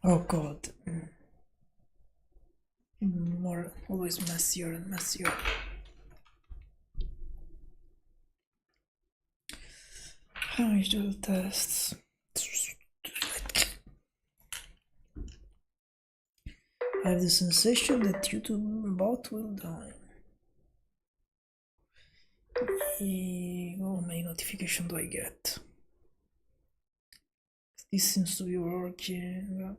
Oh god. More, always messier and messier. How you do the tests? I have the sensation that YouTube bot will die. How many notification do I get? This seems to be working.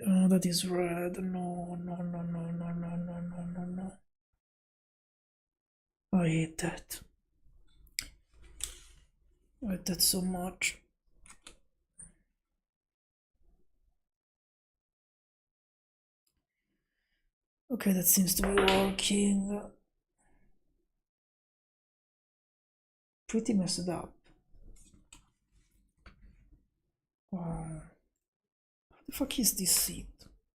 Oh, that is red. No, no, no, no, no, no, no, no, no, no. I hate that. I hate that so much. Okay, that seems to be working. Pretty messed up. What the fuck is this seat?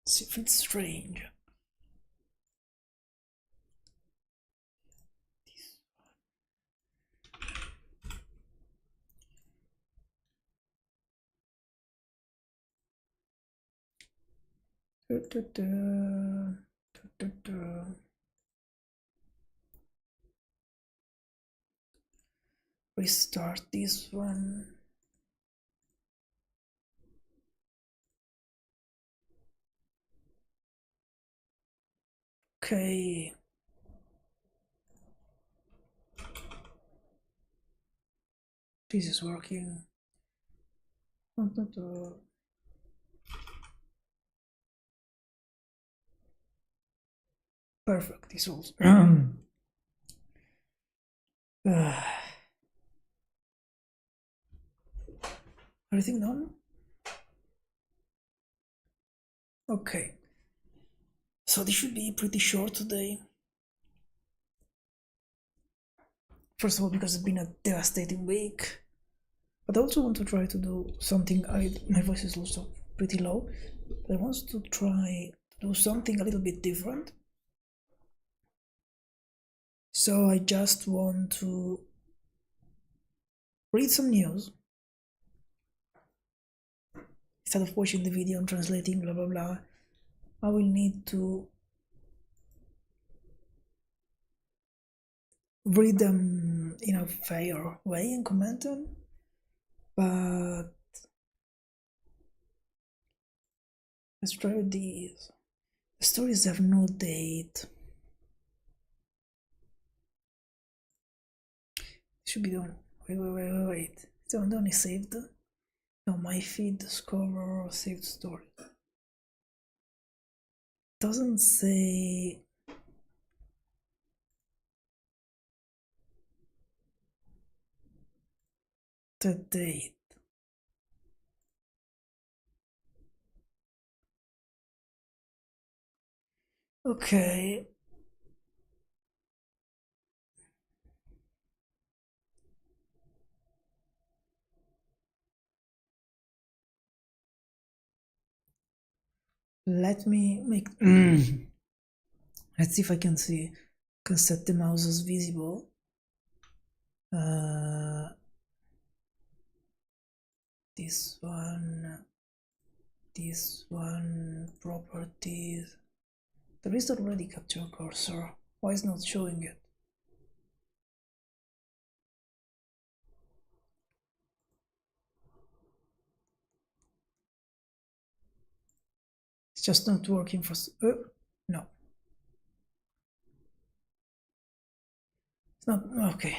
It's strange. Restart this one. Okay. This is working. Perfect. This also. Everything done? Okay. So this should be pretty short today. First of all, because it's been a devastating week. But I also want to try to do something. My voice is also pretty low. But I want to try to do something a little bit different. So I just want to read some news instead of watching the video and translating blah blah blah. I will need to read them in a fair way and comment them, but let's try with these. The stories have no date. Should be done. Wait. It's only saved. No, my feed, discover, saved story. Doesn't say. The date. Okay. Let me make. Let's see if I can set the mouse as visible. This one, properties. There is already capture cursor. Why is not showing it? It's just not working for. No. It's not. Okay.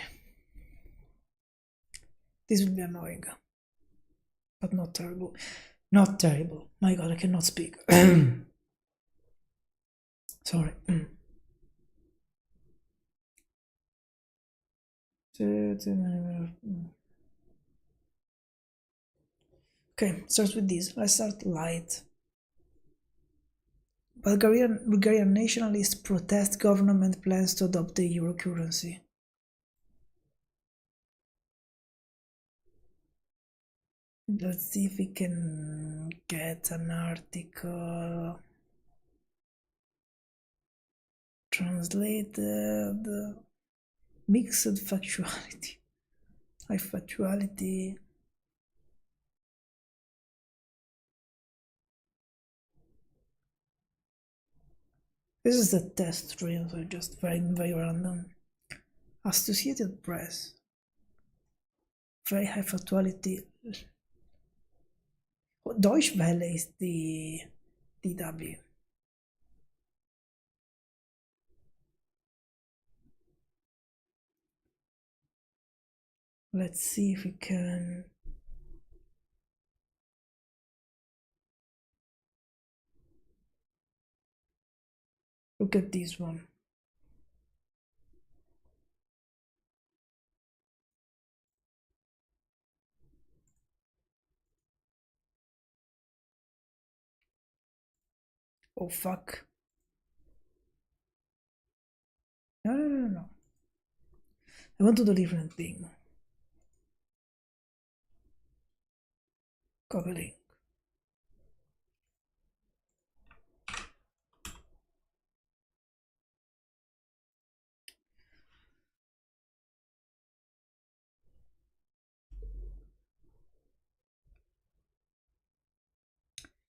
This will be annoying. But not terrible. Not terrible. My god, I cannot speak. Sorry. Okay, starts with this. Let's start light. Bulgarian nationalists protest government plans to adopt the euro currency. Let's see if we can get an article translated. Mixed factuality. High factuality. This is the test drill, so just very random. Associated Press. Very high factuality. Deutsche Welle is the DW. Let's see if we can. Look at this one. Oh fuck. No. I want to do a different thing. Copy link.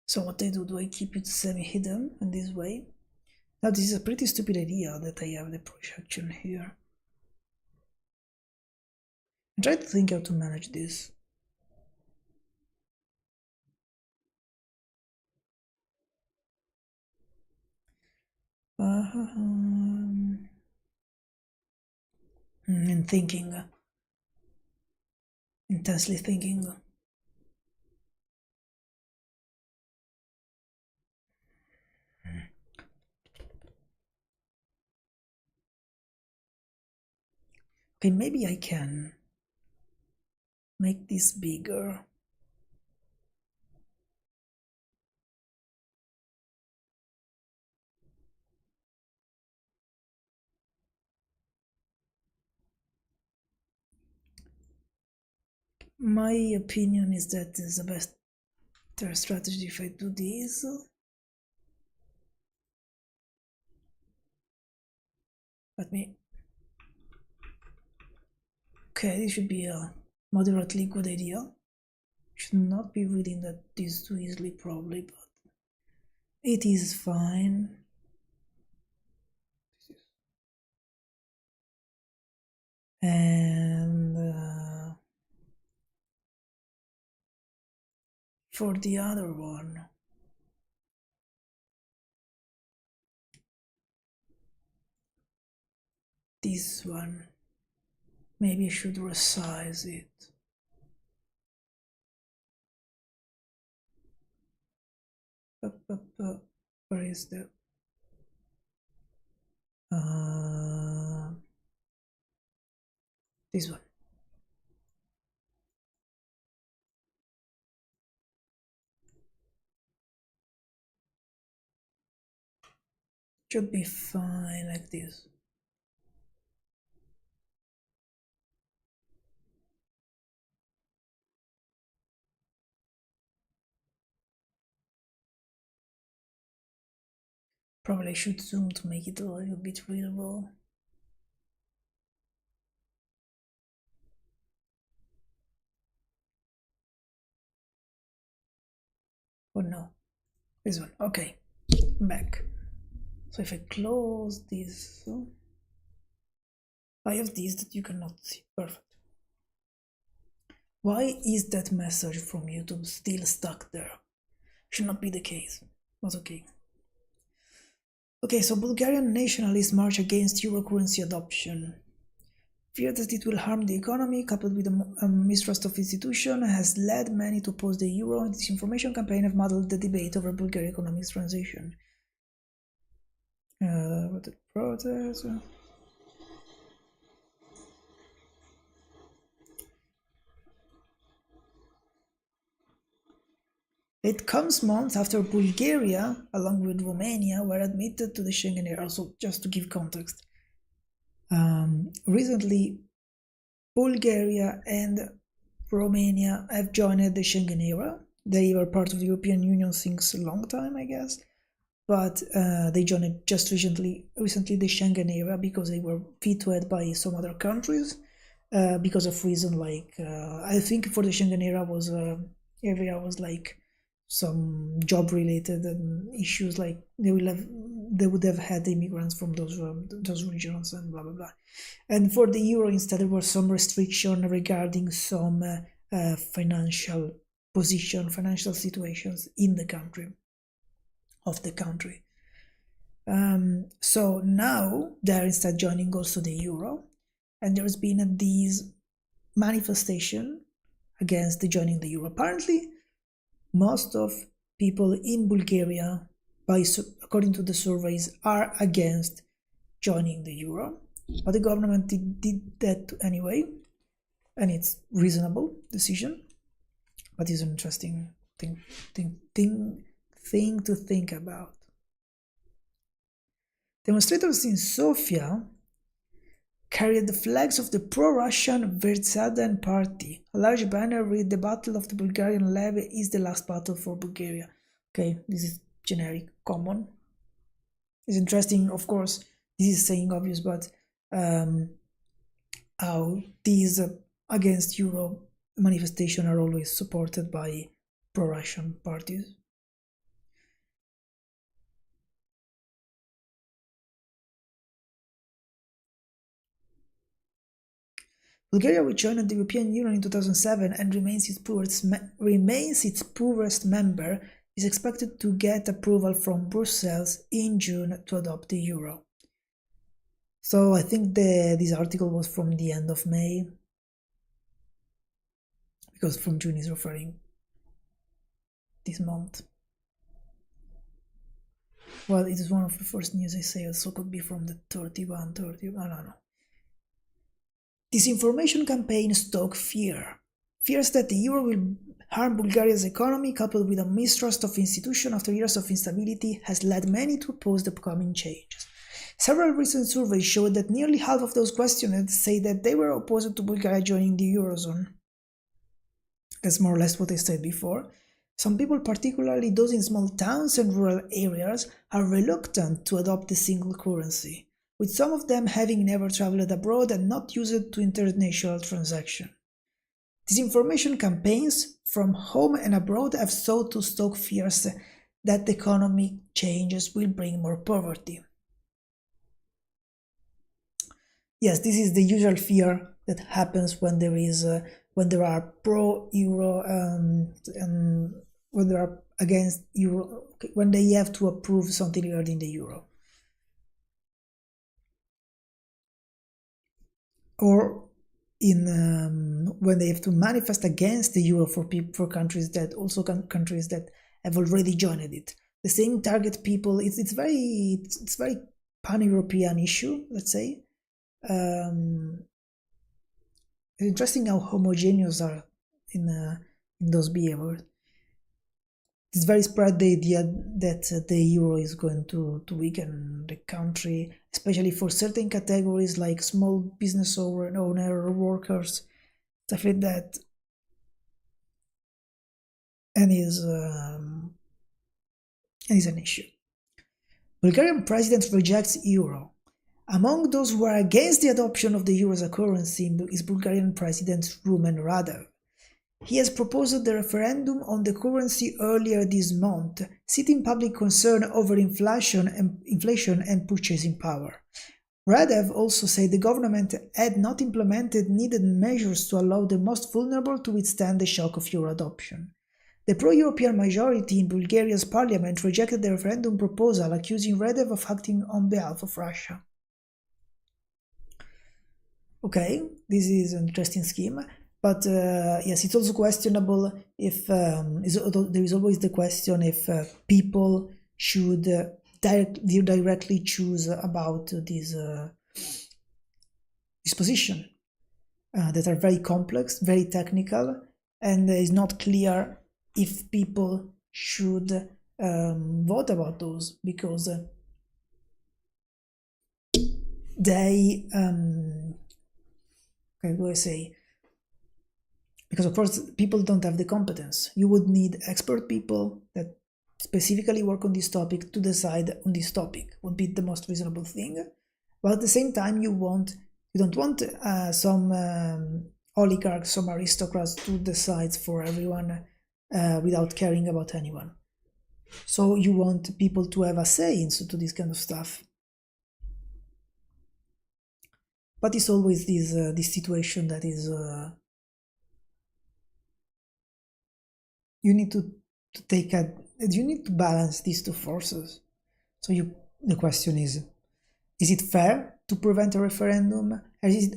So what I do I keep it semi-hidden in this way? Now this is a pretty stupid idea that I have the projection here. I try to think how to manage this. And thinking. Intensely thinking. Okay, maybe I can make this bigger. My opinion is that this is the best strategy if I do this. Let me. Okay, this should be a moderately good idea. Should not be reading that this too easily, probably, but it is fine. And for the other one, this one, maybe I should resize it. Where is the this one? Should be fine like this. Probably should zoom to make it a little bit readable. Oh no, this one. Okay, I'm back. So if I close this, I have this that you cannot see. Perfect. Why is that message from YouTube still stuck there? Should not be the case. But okay. Okay, so Bulgarian nationalists march against euro currency adoption. Fear that it will harm the economy, coupled with a mistrust of institution, has led many to oppose the euro, and disinformation campaign have muddled the debate over Bulgarian economic transition. What the protest? It comes months after Bulgaria, along with Romania, were admitted to the Schengen area. So, just to give context, recently Bulgaria and Romania have joined the Schengen area. They were part of the European Union since a long time, I guess, but they joined just recently the Schengen area because they were vetoed by some other countries because of reason like I think for the Schengen area was like some job related issues, like they would have had immigrants from those regions and blah blah blah. And for the euro, instead, there was some restriction regarding some financial situations in the country. So now they're instead joining also the euro, and there's been this manifestation against the joining the euro. Apparently, most of people in Bulgaria, according to the surveys, are against joining the euro, but the government did that anyway, and it's reasonable decision. But it's an interesting thing to think about. Demonstrators in Sofia carried the flags of the pro-Russian Vertsadan party. A large banner with "The Battle of the Bulgarian Levy is the last battle for Bulgaria." Okay, this is generic, common. It's interesting, of course, this is saying obvious, but how these against Euro manifestations are always supported by pro-Russian parties. Bulgaria, which joined the European Union in 2007 and remains its poorest member, is expected to get approval from Brussels in June to adopt the euro. So I think this article was from the end of May, because from June is referring this month. Well, it is one of the first news I say, so could be from the 31, I don't know. Disinformation campaign stoke fear. Fears that the euro will harm Bulgaria's economy, coupled with a mistrust of institutions after years of instability, has led many to oppose the upcoming changes. Several recent surveys showed that nearly half of those questioned say that they were opposed to Bulgaria joining the eurozone. That's more or less what I said before. Some people, particularly those in small towns and rural areas, are reluctant to adopt the single currency, with some of them having never traveled abroad and not used it to international transactions. Disinformation campaigns from home and abroad have sought to stoke fears that economic changes will bring more poverty. Yes, this is the usual fear that happens when there are pro-euro and when they are against euro, when they have to approve something regarding the euro. Or when they have to manifest against the euro for countries that have already joined it. The same target people. It's very pan-European issue, let's say. It's interesting how homogeneous are in those behaviors. It's very spread the idea that the euro is going to weaken the country, especially for certain categories like small business owner workers, stuff like that. And is an issue. Bulgarian president rejects euro. Among those who are against the adoption of the euro as a currency is Bulgarian President Rumen Radev. He has proposed the referendum on the currency earlier this month, citing public concern over inflation and purchasing power. Radev also said the government had not implemented needed measures to allow the most vulnerable to withstand the shock of euro adoption. The pro-European majority in Bulgaria's parliament rejected the referendum proposal, accusing Radev of acting on behalf of Russia. Okay, this is an interesting scheme. But yes, it's also questionable if there is always the question if people should directly choose about this position that are very complex, very technical, and it's not clear if people should vote about those because they what do I say? Because of course people don't have the competence. You would need expert people that specifically work on this topic to decide on this topic would be the most reasonable thing. But at the same time you don't want some oligarchs, some aristocrats to decide for everyone without caring about anyone. So you want people to have a say into this kind of stuff. But it's always this situation that is you need to take a you need to balance these two forces. So the question is it fair to prevent a referendum,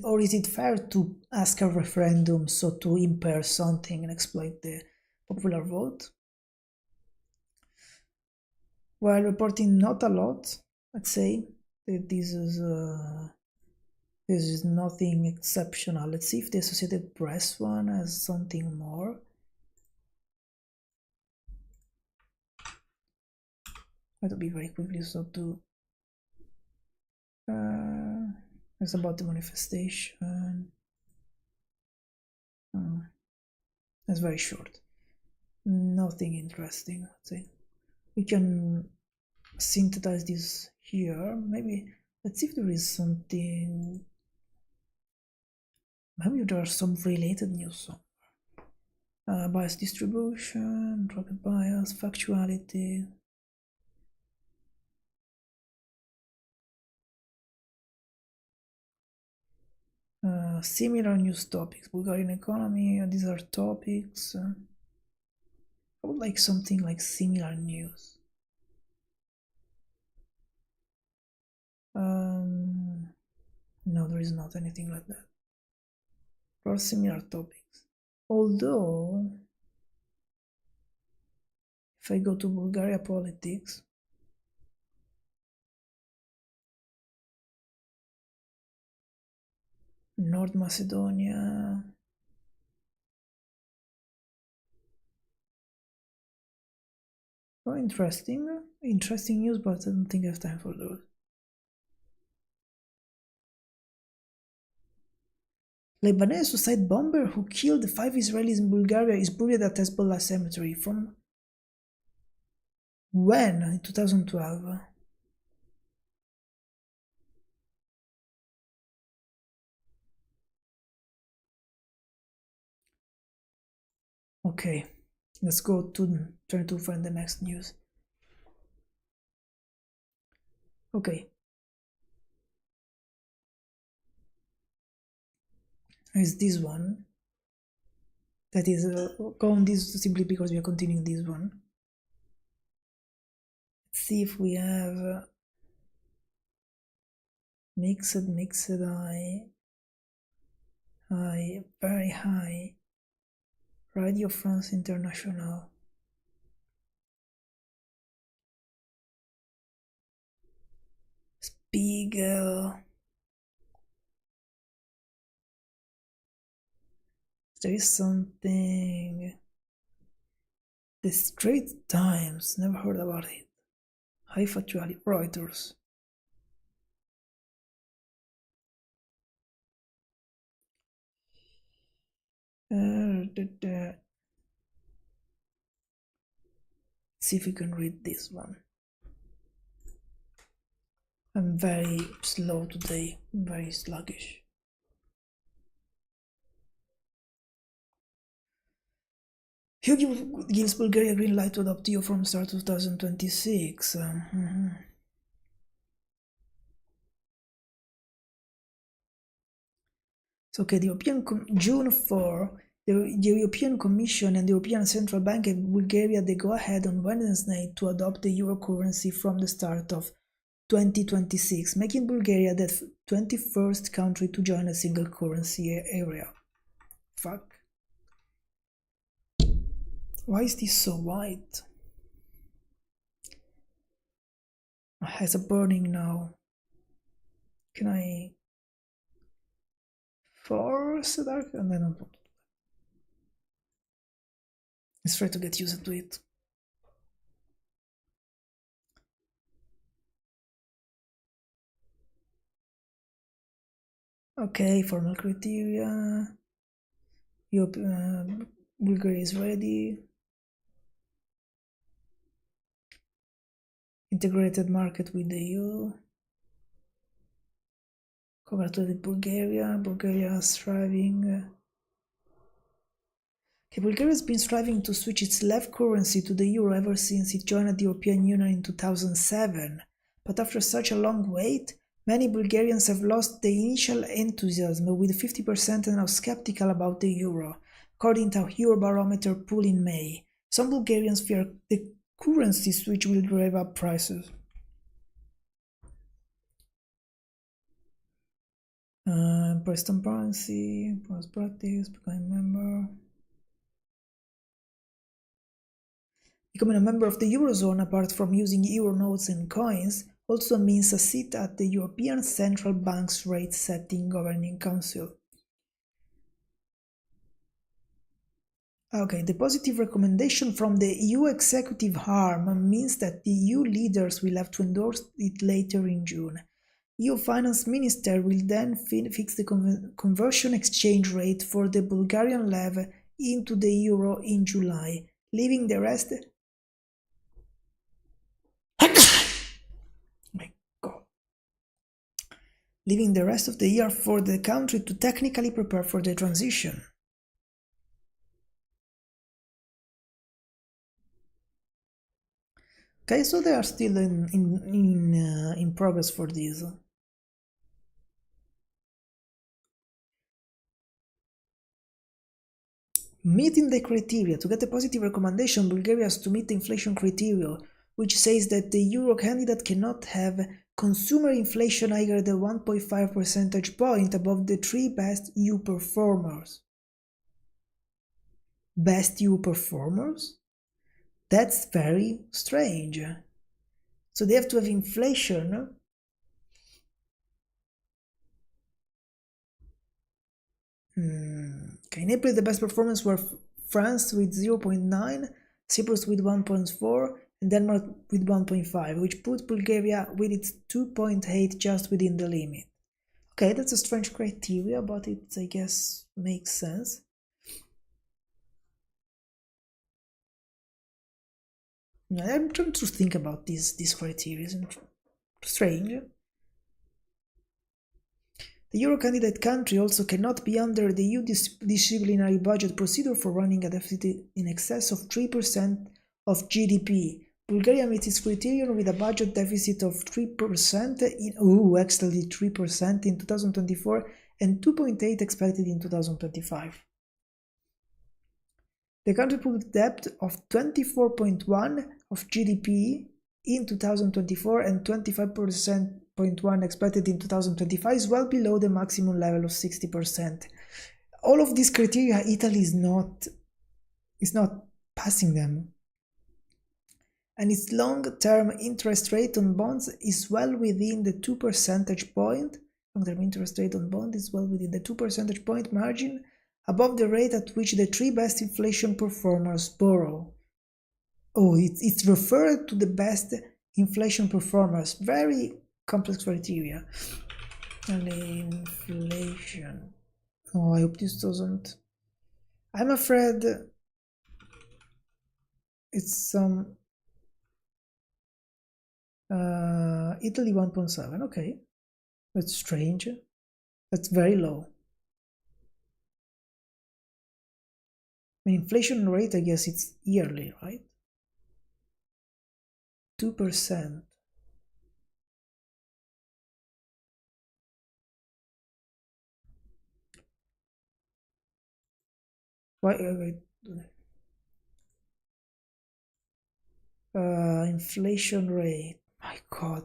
or is it fair to ask a referendum so to impair something and exploit the popular vote? While reporting not a lot, let's say that this is nothing exceptional. Let's see if the Associated Press one has something more. I have to be very quickly so to it's about the manifestation. It's very short. Nothing interesting, I'd say. We can synthesize this here. Maybe let's see if there is something. Maybe there are some related news somewhere. Bias distribution, rapid bias, factuality. Similar news topics, Bulgarian economy, these are topics. I would like something like similar news. No, there is not anything like that. Or similar topics. Although, if I go to Bulgaria politics, North Macedonia, oh, interesting news, but I don't think I have time for those. Lebanese suicide bomber who killed 5 Israelis in Bulgaria is buried at Hezbollah cemetery. From when? In 2012. Okay, let's go to try to find the next news. Okay. Is this one. That is, go on this simply because we are continuing this one. Let's see if we have mixed high, very high. Radio France International. Spiegel. There is something. The Straits Times, never heard about it. High factuality. Reuters. See if we can read this one. I'm very slow today, very sluggish. Who gives Bulgaria green light to adopt EU from start 2026? So, okay, June 4, the European Commission and the European Central Bank gave Bulgaria the go-ahead on Wednesday to adopt the euro currency from the start of 2026, making Bulgaria the 21st country to join a single currency area. Fuck. Why is this so white? My eyes are burning now. Can I force the dark? And then let's try to get used to it. Okay, formal criteria. Europe, Bulgaria is ready. Integrated market with the EU. Congratulated Bulgaria. Bulgaria is thriving. Okay, Bulgaria has been striving to switch its left currency to the euro ever since it joined the European Union in 2007. But after such a long wait, many Bulgarians have lost the initial enthusiasm, with 50% now skeptical about the euro, according to a Eurobarometer poll in May. Some Bulgarians fear the currency switch will drive up prices. Price transparency, price practice, becoming member. Becoming a member of the Eurozone, apart from using euro notes and coins, also means a seat at the European Central Bank's rate-setting governing council. Okay, the positive recommendation from the EU executive arm means that the EU leaders will have to endorse it later in June. EU finance minister will then fix the conversion exchange rate for the Bulgarian lev into the euro in July, leaving the rest leaving the rest of the year for the country to technically prepare for the transition. Okay, so they are still in progress for this. Meeting the criteria. To get a positive recommendation, Bulgaria has to meet the inflation criteria, which says that the euro candidate cannot have consumer inflation higher than 1.5 percentage point above the three best EU performers. Best EU performers? That's very strange. So they have to have inflation. Okay, in April the best performance were France with 0.9, Cyprus with 1.4, and Denmark with 1.5, which put Bulgaria with its 2.8 just within the limit. Okay, that's a strange criteria, but it, I guess, makes sense. I'm trying to think about these criteria. It's strange. The euro candidate country also cannot be under the EU disciplinary budget procedure for running a deficit in excess of 3% of GDP. Bulgaria meets its criterion with a budget deficit of 3% actually 3% in 2024 and 2.8% expected in 2025. The country public debt of 24.1% of GDP in 2024 and 25.1% expected in 2025 is well below the maximum level of 60%. All of these criteria, Italy is not passing them. And its long-term interest rate on bonds is well within the 2 percentage point. Long-term interest rate on bond is well within the 2 percentage point margin above the rate at which the three best inflation performers borrow. Oh, it's referred to the best inflation performers. Very complex criteria. Inflation. Oh, I hope this doesn't. I'm afraid it's some. Italy 1.7. Okay, that's strange. That's very low. I mean, inflation rate, I guess it's yearly, right? 2%. Why? Inflation rate. My God,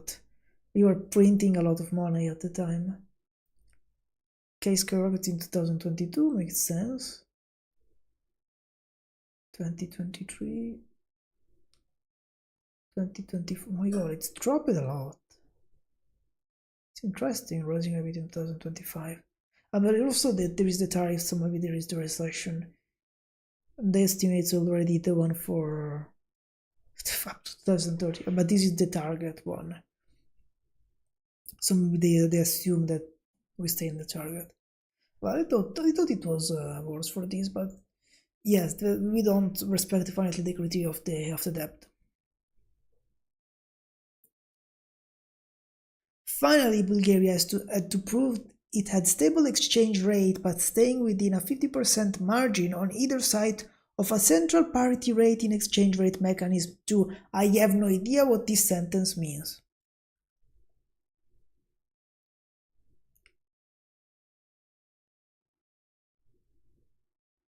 we were printing a lot of money at the time. Case correct in 2022 makes sense. 2023, 2024. Oh my God, it's dropped a lot. It's interesting, rising a bit in 2025. But also that there is the tariff, so maybe there is the recession. The estimate's already the one for up to 2030, but this is the target one. So maybe they assume that we stay in the target. Well, I thought it was worse for this, but yes, we don't respect definitely the criteria of the debt. Finally, Bulgaria had to prove it had stable exchange rate, but staying within a 50% margin on either side of a central parity rate in exchange rate mechanism too. I have no idea what this sentence means.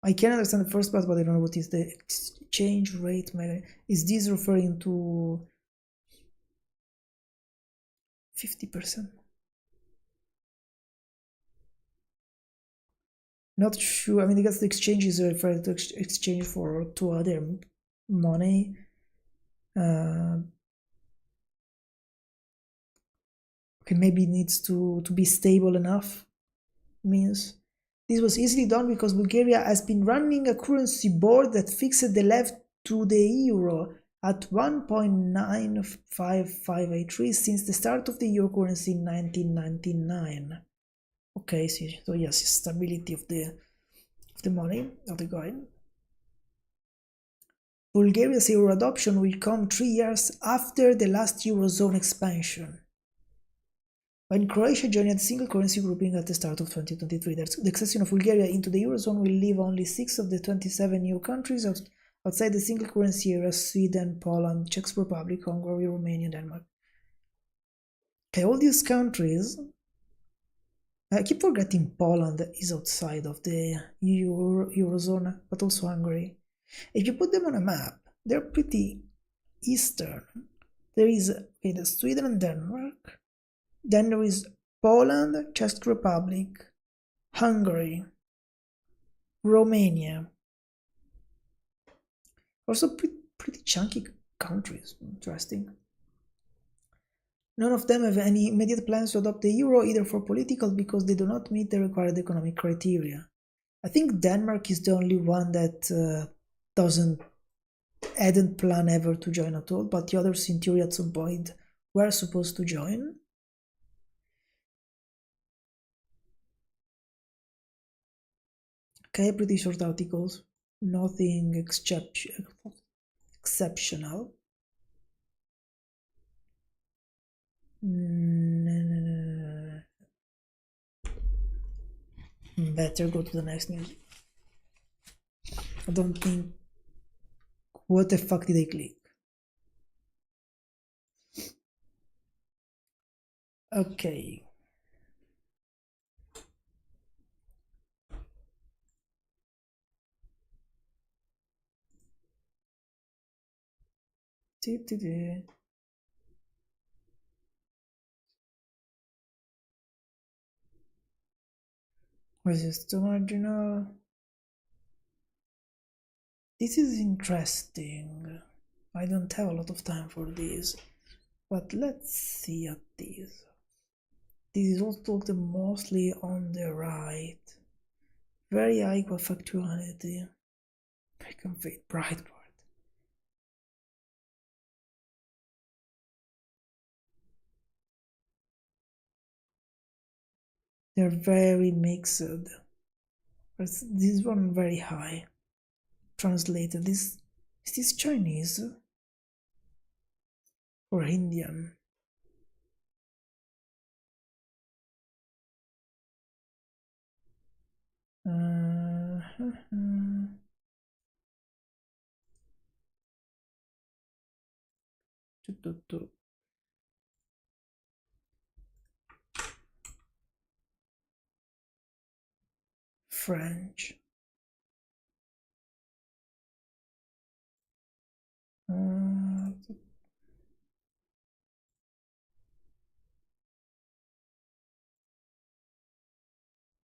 I can understand the first part, but I don't know what is the exchange rate mechanism. Is this referring to 50%? Not sure. I mean, I guess the exchange is referring to exchange for to other money. Okay, maybe it needs to be stable enough. Means this was easily done because Bulgaria has been running a currency board that fixed the left to the euro at 1.95583 since the start of the euro currency in 1999. Okay, so yes, stability of the money, of the coin. Bulgaria's euro adoption will come 3 years after the last eurozone expansion, when Croatia joined the single currency grouping at the start of 2023. The accession of Bulgaria into the eurozone will leave only 6 of the 27 EU countries outside the single currency area: Sweden, Poland, Czech Republic, Hungary, Romania, Denmark. Okay, all these countries. I keep forgetting Poland is outside of the eurozone, but also Hungary. If you put them on a map, they're pretty eastern. There is Sweden and Denmark. Then there is Poland, Czech Republic, Hungary, Romania. Also pretty chunky countries. Interesting. None of them have any immediate plans to adopt the euro, either for political because they do not meet the required economic criteria. I think Denmark is the only one that hadn't planned ever to join at all, but the others in theory at some point were supposed to join. Okay, pretty short articles, nothing exceptional. Better go to the next news. I don't think. What the fuck did I click? Okay. Was this too marginal? This is interesting. I don't have a lot of time for this, but let's see at this. This is also mostly on the right. Very high factuality. I can fade Breitbart. They're very mixed. This one very high. Translated. Is this Chinese or Indian? French.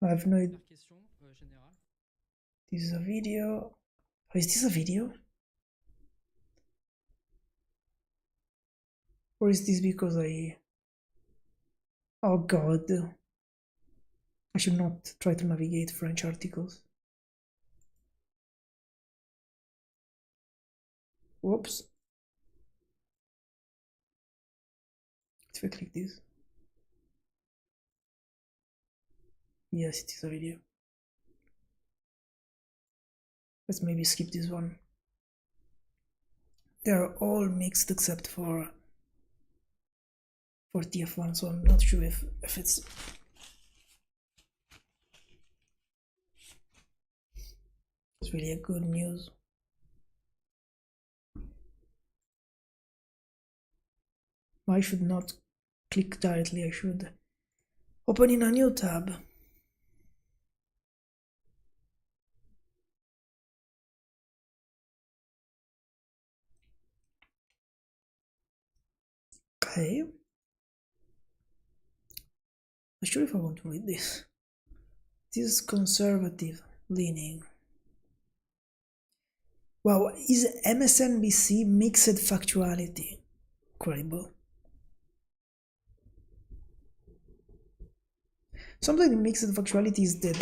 I have no idea. This is a video. Oh, is this a video? Or is this because I... Oh god. I should not try to navigate French articles. Whoops. If I click this. Yes, it is a video. Let's maybe skip this one. They're all mixed except for TF1, so I'm not sure if it's really a good news. I should not click directly, I should open in a new tab. Okay. Not sure if I want to read this. This is conservative leaning. Wow, is MSNBC mixed factuality? Incredible. Sometimes mixed factuality is the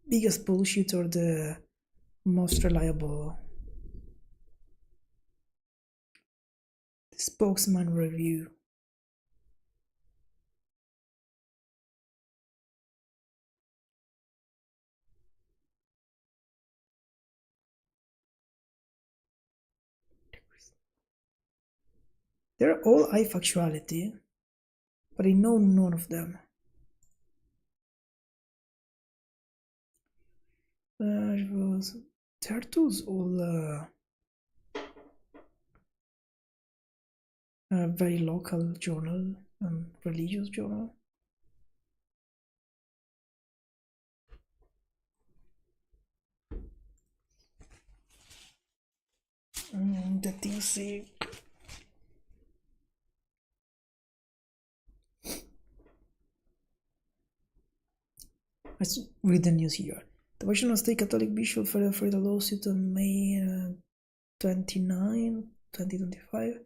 biggest bullshit or the most reliable. The spokesman review. They're all high factuality, but I know none of them. Tertu's all very local journal and religious journal. The thing let's read the news here. The Washington State Catholic Bishop filed for the lawsuit on May 29, 2025.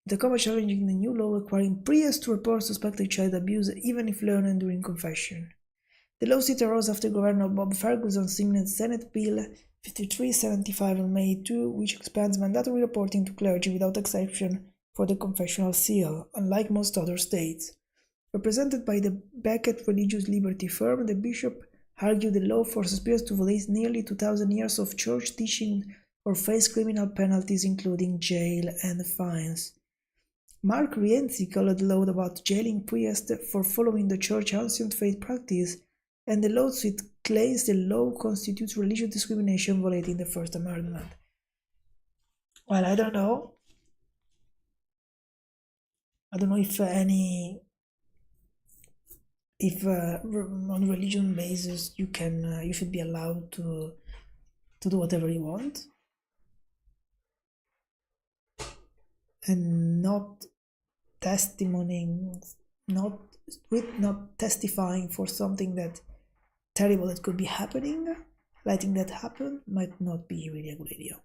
The Tacoma challenging the new law requiring priests to report suspected child abuse even if learned during confession. The lawsuit arose after Governor Bob Ferguson signed Senate Bill 5375 on May 2, which expands mandatory reporting to clergy without exception for the confessional seal, unlike most other states. Represented by the Becket religious liberty firm, the bishop argued the law forces priests to violate nearly 2,000 years of church teaching or face criminal penalties including jail and fines. Mark Rienzi called the law about jailing priests for following the church's ancient faith practice, and the lawsuit claims the law constitutes religious discrimination violating the First Amendment. Well, I don't know. I don't know if on religion basis you should be allowed to do whatever you want and not testifying for something that terrible that could be happening. Letting that happen might not be really a good idea,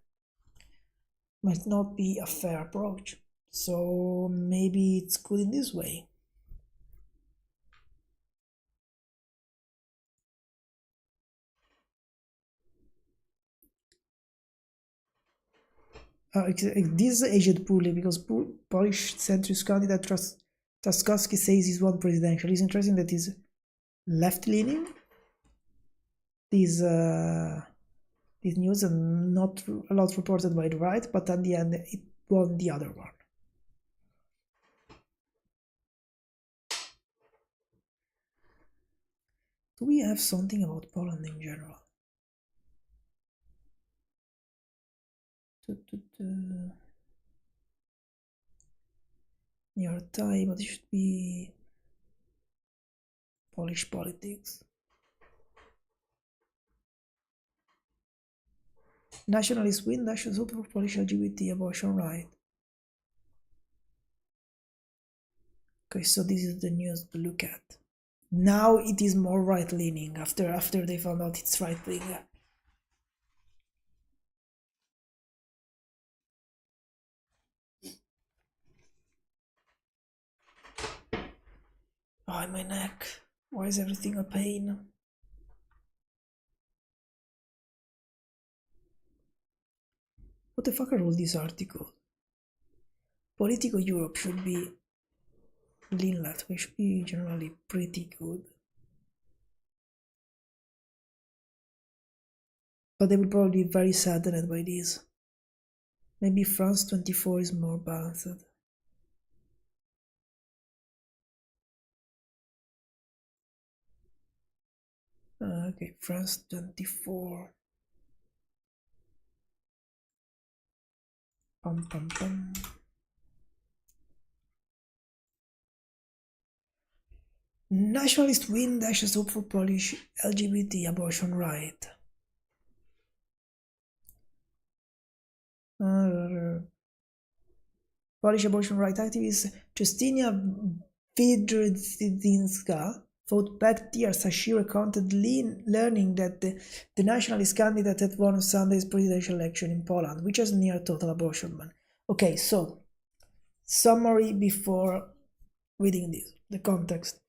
might not be a fair approach. So maybe it's good in this way. This is aged poorly because Polish centrist candidate Trzaskowski says he's won presidential. It's interesting that he's left-leaning. These news are not a lot reported by the right, but at the end it won the other one. Do we have something about Poland in general? Near Thai, but it should be Polish politics. Nationalists win national support for Polish LGBT abortion right. Okay, so this is the news to look at. Now it is more right-leaning after they found out it's right-wing. Oh, my neck. Why is everything a pain? What the fuck are all these articles? Politico Europe should be lean left. We should be generally pretty good. But they will probably be very saddened by this. Maybe France 24 is more balanced. Okay, France 24. Pum pum pum. Nationalist win dashes hope for Polish LGBT abortion right. Polish abortion right activist Justyna Wydrzynska fought back tears as she recounted learning that the nationalist candidate had won Sunday's presidential election in Poland, which has near total abortion ban. Okay, so summary before reading this, the context.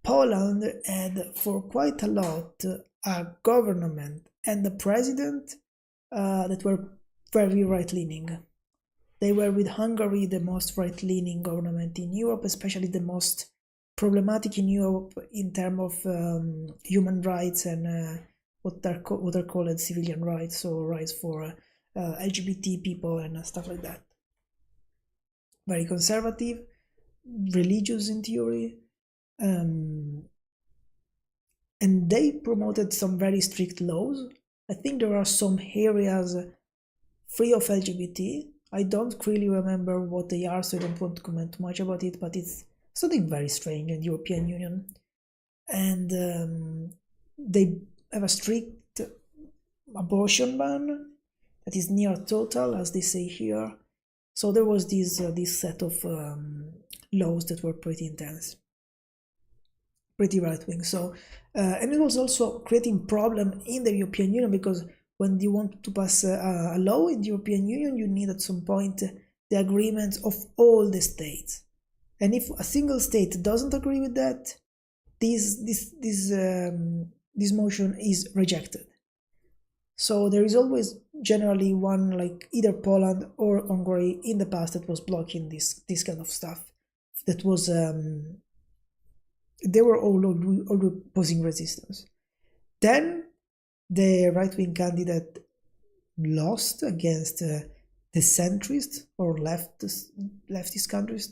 Poland had for quite a lot a government and the president that were very right-leaning. They were with Hungary the most right-leaning government in Europe, especially the most problematic in Europe in terms of human rights and what are called civilian rights, so rights for LGBT people and stuff like that. Very conservative, religious in theory, and they promoted some very strict laws. I think there are some areas free of LGBT. I don't really remember what they are, so I don't want to comment much about it, but it's something very strange in the European Union. And they have a strict abortion ban that is near total, as they say here. So there was this set of laws that were pretty intense, pretty right-wing. So, and it was also creating problem in the European Union, because when you want to pass a law in the European Union, you need at some point the agreement of all the states. And if a single state doesn't agree with that, this motion is rejected. So there is always generally one, like either Poland or Hungary in the past, that was blocking this kind of stuff. That was they were all opposing resistance. Then the right-wing candidate lost against the centrist or leftist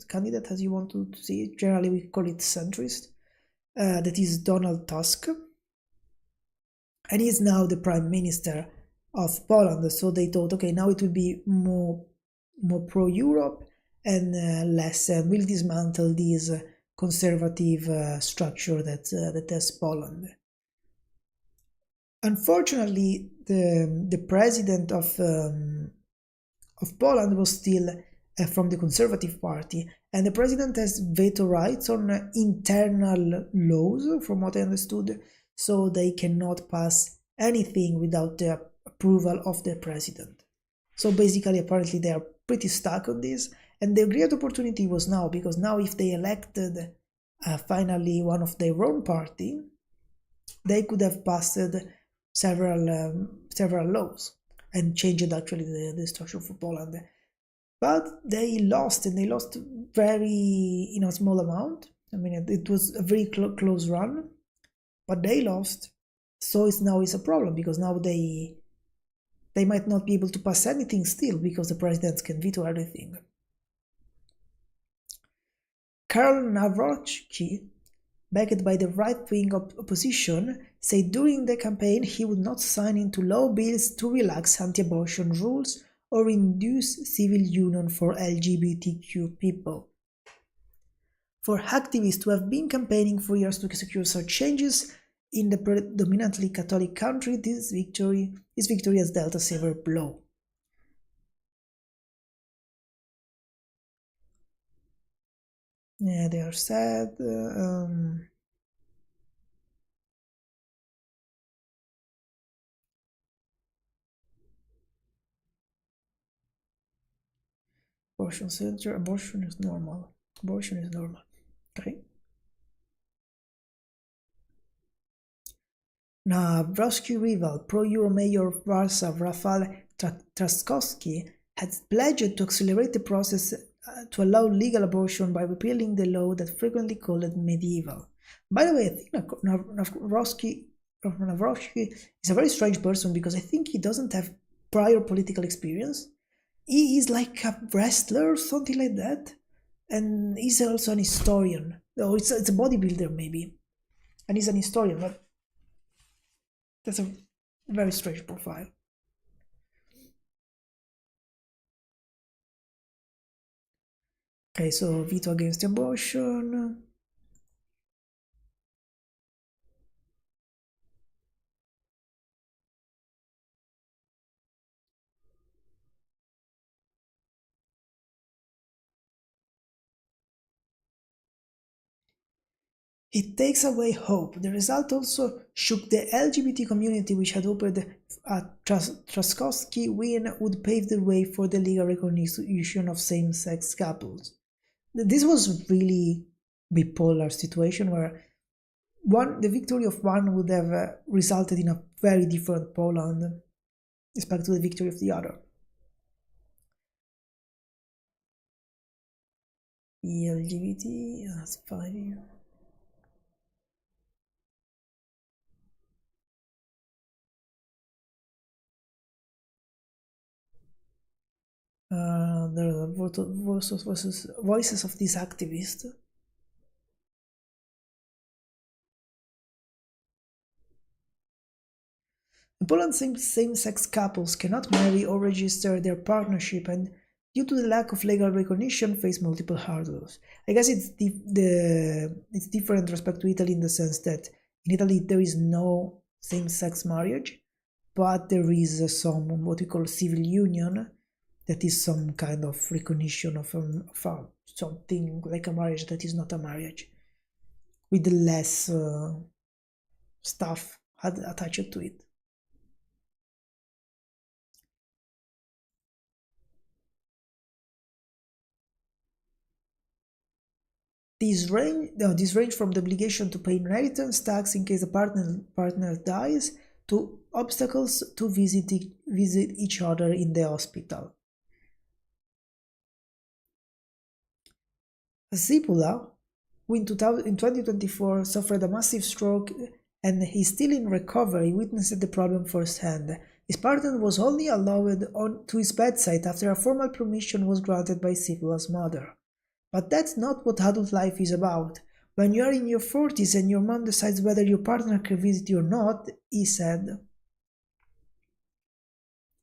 candidate, as you want to see it. Generally, we call it centrist. That is Donald Tusk, and he's now the prime minister of Poland. So they thought, okay, now it will be more pro-Europe and less, and will dismantle this conservative structure that has Poland. Unfortunately, the president of Poland was still from the Conservative Party, and the president has veto rights on internal laws, from what I understood, so they cannot pass anything without the approval of the president. So basically, apparently, they are pretty stuck on this, and the great opportunity was now, because now if they elected finally one of their own party, they could have passed several laws and changed actually the structure for Poland. But they lost, and they lost very in a small amount. I mean, it was a very close run, but they lost. So it's a problem, because now they might not be able to pass anything still, because the presidents can veto everything. Karol Nawrocki, backed by the right-wing opposition, said during the campaign he would not sign into law bills to relax anti-abortion rules or induce civil union for LGBTQ people. For activists who have been campaigning for years to secure such changes in the predominantly Catholic country, this victory has dealt a severe blow. Yeah, they are sad. Abortion center. Abortion is normal. Abortion is normal. Okay. Nawrocki rival, pro-Euro mayor of Warsaw, Rafał Trzaskowski, had pledged to accelerate the process to allow legal abortion by repealing the law that frequently called it medieval. By the way, I think Nawrocki is a very strange person, because I think he doesn't have prior political experience. He is like a wrestler or something like that, and he's also an historian. Oh, it's a bodybuilder maybe, and he's an historian, but that's a very strange profile. Okay, so veto against abortion. It takes away hope. The result also shook the LGBT community, which had hoped a Truskowski win would pave the way for the legal recognition of same-sex couples. This was really bipolar situation where the victory of one would have resulted in a very different Poland respect to the victory of the other. The LGBT has 5 years. There are voices of these activists. In Poland, same-sex couples cannot marry or register their partnership, and due to the lack of legal recognition, face multiple hurdles. I guess it's different with respect to Italy in the sense that in Italy there is no same-sex marriage, but there is some what we call civil union, that is some kind of recognition of something like a marriage that is not a marriage, with less stuff attached to it. These range from the obligation to pay inheritance tax in case a partner dies to obstacles to visit each other in the hospital. Zipula, who in 2024 suffered a massive stroke and he's still in recovery, witnessed the problem firsthand. His partner was only allowed to his bedside after a formal permission was granted by Zipula's mother. But that's not what adult life is about. When you are in your 40s and your mom decides whether your partner can visit you or not, he said.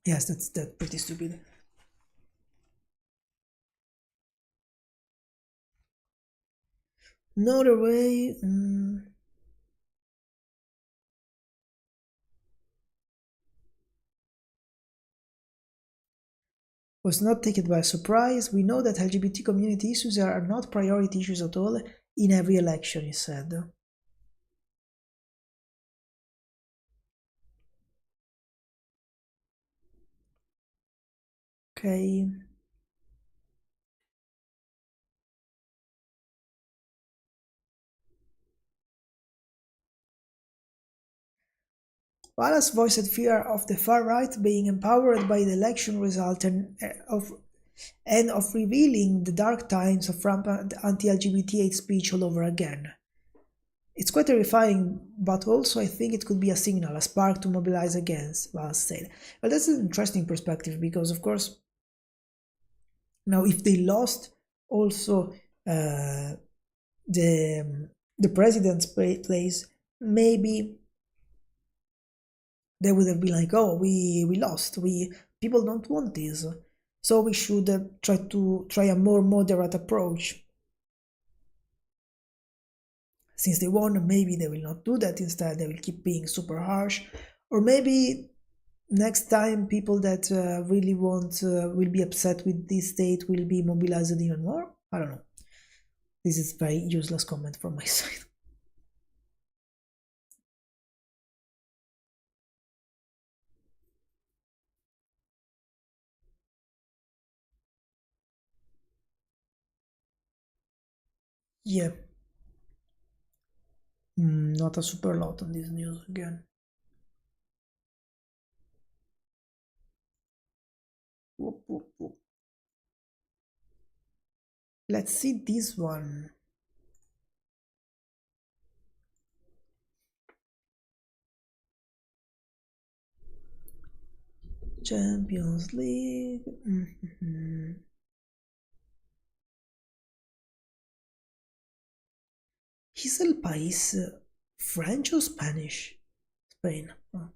Yes, that's pretty stupid. Norway. Was not taken by surprise. We know that LGBT community issues are not priority issues at all in every election, he said. Okay. Wallace voiced fear of the far right being empowered by the election result and of revealing the dark times of rampant anti-LGBT hate speech all over again. It's quite terrifying, but also I think it could be a signal, a spark to mobilize against, Wallace said. Well, that's an interesting perspective because, of course, now if they lost also the president's place, maybe they would have been like, oh, we lost, people don't want this, so we should try a more moderate approach. Since they won, maybe they will not do that. Instead, they will keep being super harsh, or maybe next time people that really want will be upset with this state will be mobilized even more. I don't know. This is a very useless comment from my side. Yeah. Not a super lot on this news again. Whoop, whoop, whoop. Let's see this one. Champions League. Is el país French or Spanish? Spain. Oh.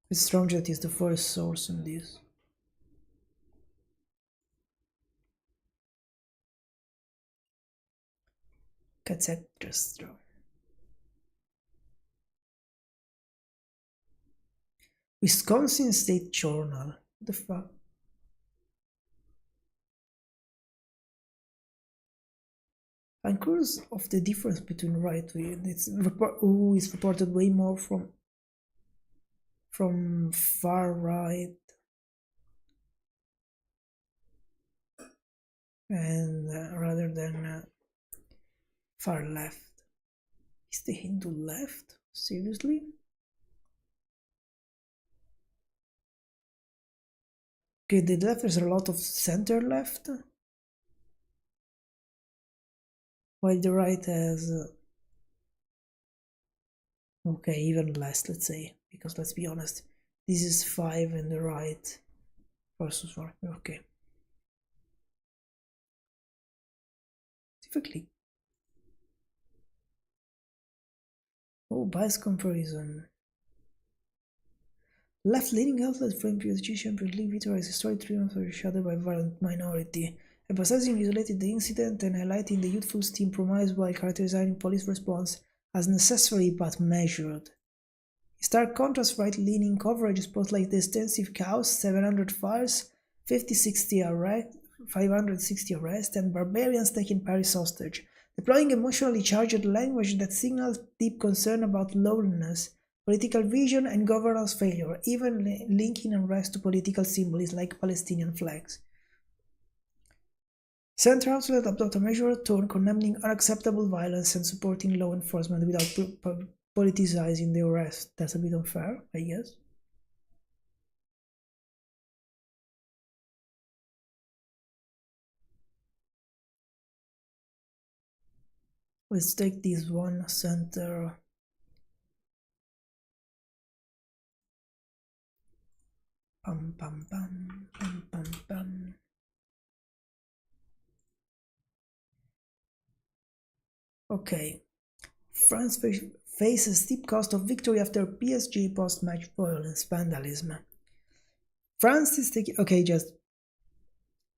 It's strange that is the first source in this. Kazakhstan. Wisconsin State Journal. What the fuck? I'm curious of the difference between right who is reported way more from far right and rather than far left. Is the Hindu left? Seriously? Okay, the left there's a lot of center left, while the right has okay, even less, let's say, because let's be honest, this is 5 and the right versus 4. Okay. Typically. Oh, bias comparison. Left-leaning outlet frame PSG Champions League victory is a story driven foreshadowed by violent minority, emphasizing isolated the incident and highlighting the youthful team promise while characterizing police response as necessary but measured. In stark contrast, right-leaning coverage spotlights the extensive chaos, 700 fires, 560 arrests, and barbarians taking Paris hostage, deploying emotionally charged language that signals deep concern about lawlessness, political vision, and governance failure, even linking unrest to political symbolism like Palestinian flags. Center outlet adopt a measured tone, condemning unacceptable violence and supporting law enforcement without politicizing the arrest. That's a bit unfair, I guess. Let's take this one center. Pam pam pam pam pam pam. Okay. France faces steep cost of victory after PSG post-match violence vandalism. France is taking okay, just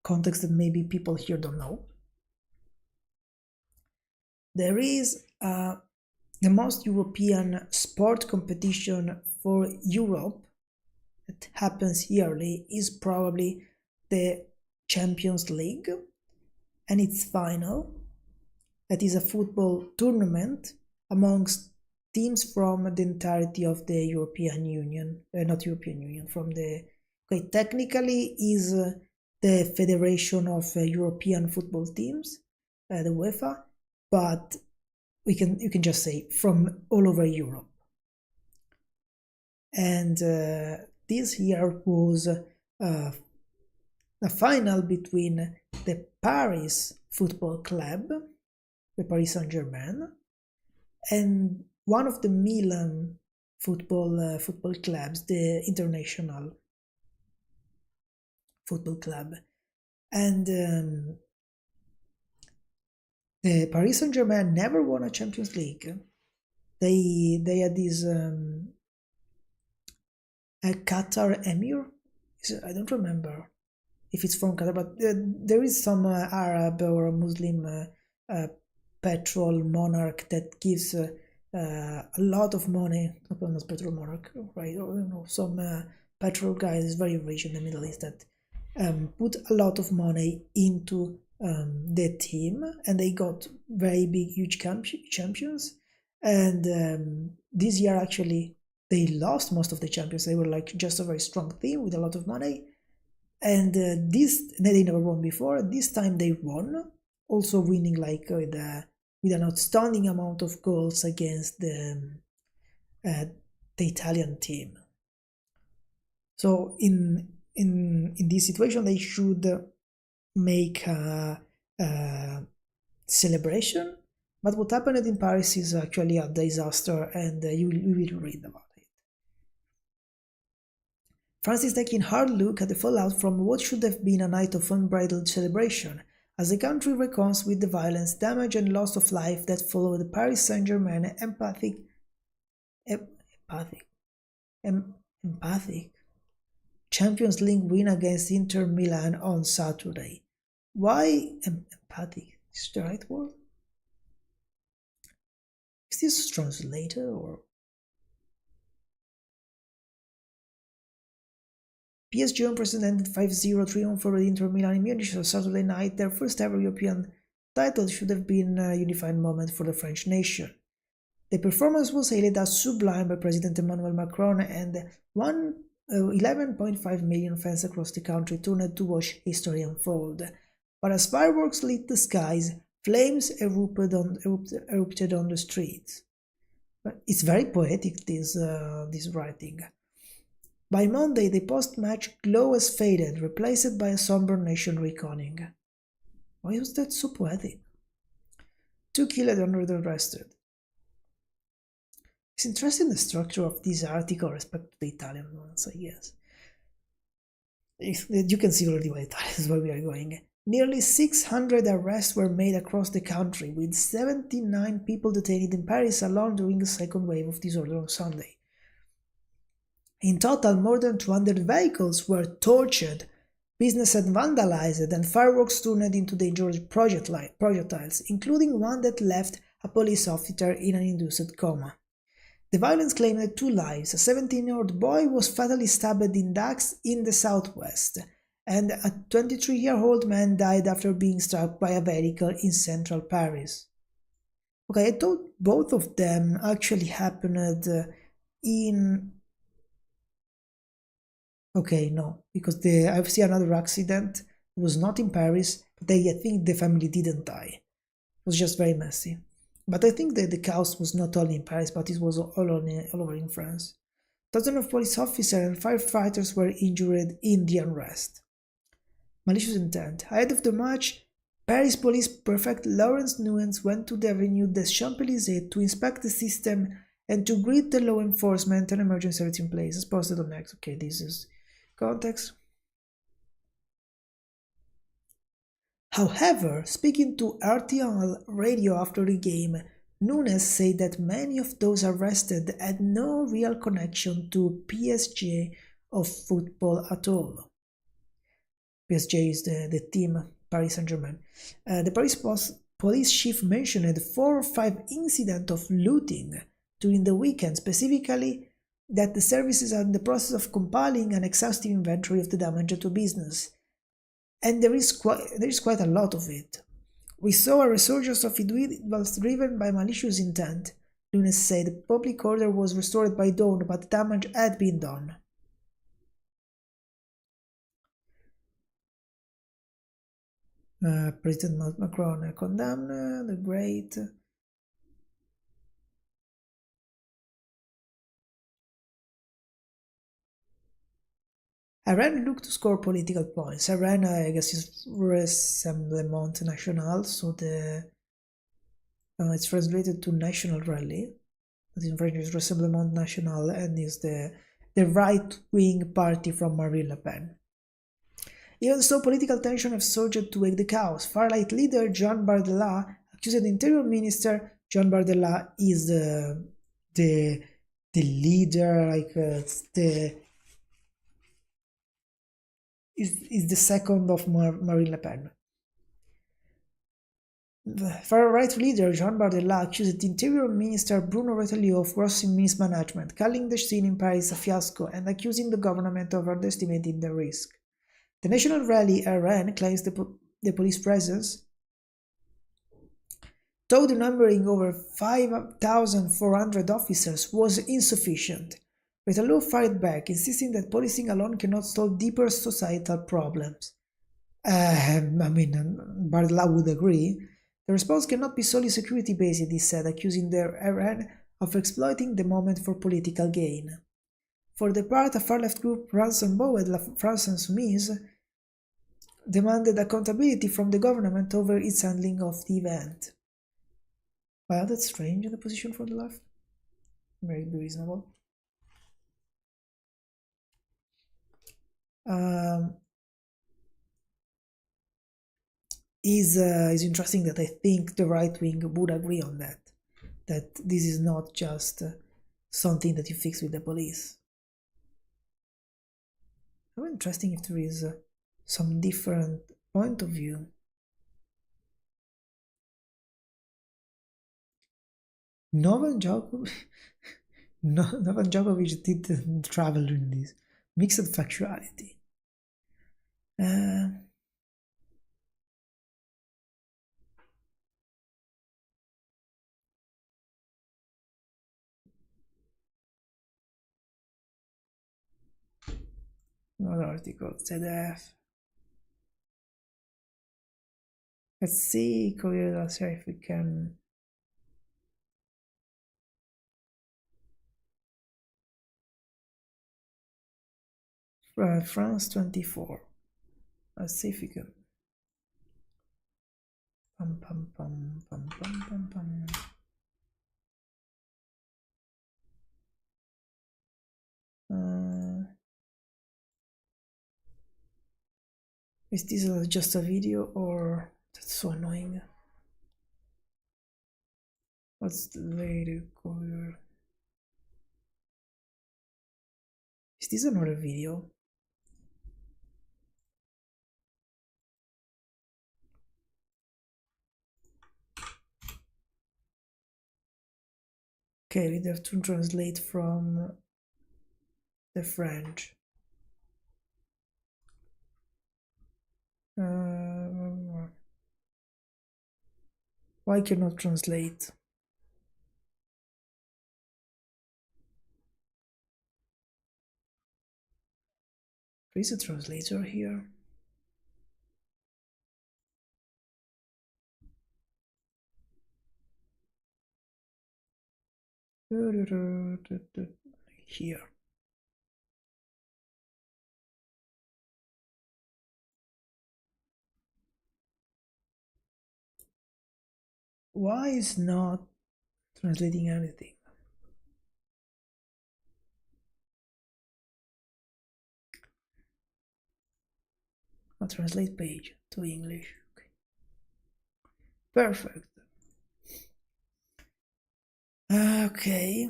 context that maybe people here don't know. There is the most European sport competition for Europe that happens yearly is probably the Champions League and its final. That is a football tournament amongst teams from the entirety of the European Union, not European Union, from the, okay, technically is the Federation of European Football Teams, the UEFA, but you can just say from all over Europe. And this year was a final between the Paris Football Club, the Paris Saint-Germain, and one of the Milan football clubs, the International Football Club. And the Paris Saint-Germain never won a Champions League. They had this a Qatar Emir. I don't remember if it's from Qatar, but there is some Arab or Muslim petrol monarch that gives a lot of money. Not petrol monarch, right? Or, you know, some petrol guy is very rich in the Middle East that put a lot of money into the team, and they got very big, huge champions. And this year, actually, they lost most of the champions. They were like just a very strong team with a lot of money. And they never won before. This time they won, also winning like with an outstanding amount of goals against the Italian team. So in this situation, they should make a celebration. But what happened in Paris is actually a disaster, and you will read about it. France is taking a hard look at the fallout from what should have been a night of unbridled celebration, as the country reckons with the violence, damage, and loss of life that followed the Paris Saint-Germain empathic Champions League win against Inter Milan on Saturday. Why empathic? Is the right word? Is this translated or? PSG unprecedented 5-0 triumph over the Inter Milan in Munich on Saturday night, their first ever European title should have been a unifying moment for the French nation. The performance was hailed as sublime by President Emmanuel Macron, and 11.5 million fans across the country turned to watch history unfold. But as fireworks lit the skies, flames erupted on the streets. It's very poetic, this writing. By Monday, the post-match glow has faded, replaced by a somber nation reckoning. Why was that so poetic? 2 killed and 100 arrested. It's interesting the structure of this article respect to the Italian ones, I guess. You can see already why Italy is where we are going. Nearly 600 arrests were made across the country, with 79 people detained in Paris alone during the second wave of disorder on Sunday. In total, more than 200 vehicles were tortured, businesses vandalized, and fireworks turned into dangerous projectiles, including one that left a police officer in an induced coma. The violence claimed 2 lives. A 17-year-old boy was fatally stabbed in Dax in the southwest, and a 23-year-old man died after being struck by a vehicle in central Paris. Okay, I thought both of them actually happened in... Okay, no, because I've seen another accident. It was not in Paris, but I think the family didn't die. It was just very messy. But I think that the chaos was not only in Paris, but it was all over in France. Dozens of police officers and firefighters were injured in the unrest. Malicious intent. Ahead of the march, Paris police prefect Laurence Nuens went to the Avenue des Champs-Élysées to inspect the system and to greet the law enforcement and emergency service in place, as posted on X. Okay, this is context. However, speaking to RTL radio after the game, Nunes said that many of those arrested had no real connection to PSG of football at all. PSG is the team, Paris Saint-Germain. The Paris police chief mentioned 4 or 5 incidents of looting during the weekend, specifically that the services are in the process of compiling an exhaustive inventory of the damage to business. And there is quite a lot of it. We saw a resurgence of individuals driven by malicious intent. Nunes said public order was restored by dawn, but damage had been done. President Macron condemned the great... Iran looked to score political points. Iran, I guess, is Rassemblement National, so it's translated to National Rally. But in French, it's Rassemblement National, and is the right-wing party from Marine Le Pen. Even so, political tension have surged to wake the chaos. Far-right leader Jean Bardella accused the Interior Minister. Jean Bardella is the leader, is the second of Marine Le Pen. The far-right leader Jean Bardella accused the Interior Minister Bruno Retailleau of gross mismanagement, calling the scene in Paris a fiasco and accusing the government of underestimating the risk. The National Rally Iran claims the police presence, though the numbering over 5,400 officers was insufficient. Retailleau fired back, insisting that policing alone cannot solve deeper societal problems. Bardella would agree. The response cannot be solely security-based, he said, accusing the Iran of exploiting the moment for political gain. For their part, a far-left group, Ransom-Bowed La France Insoumise, demanded accountability from the government over its handling of the event. Well, that's strange in the position for the left. Very reasonable. Is interesting that I think the right wing would agree on that this is not just something that you fix with the police. Very interesting if there is some different point of view. Novak Djokovic didn't travel during this. Mixed factuality. What article? ZDF. Let's see, let's see if we can. France 24. Let's see if we can. Pum pum pum pum pum pum pum. Is this just a video or that's so annoying? What's the later color? Is this another video? Okay, we have to translate from the French. Why cannot translate? There is a translator here. Here. Why is not translating anything? A translate page to English. Okay. Perfect. Okay.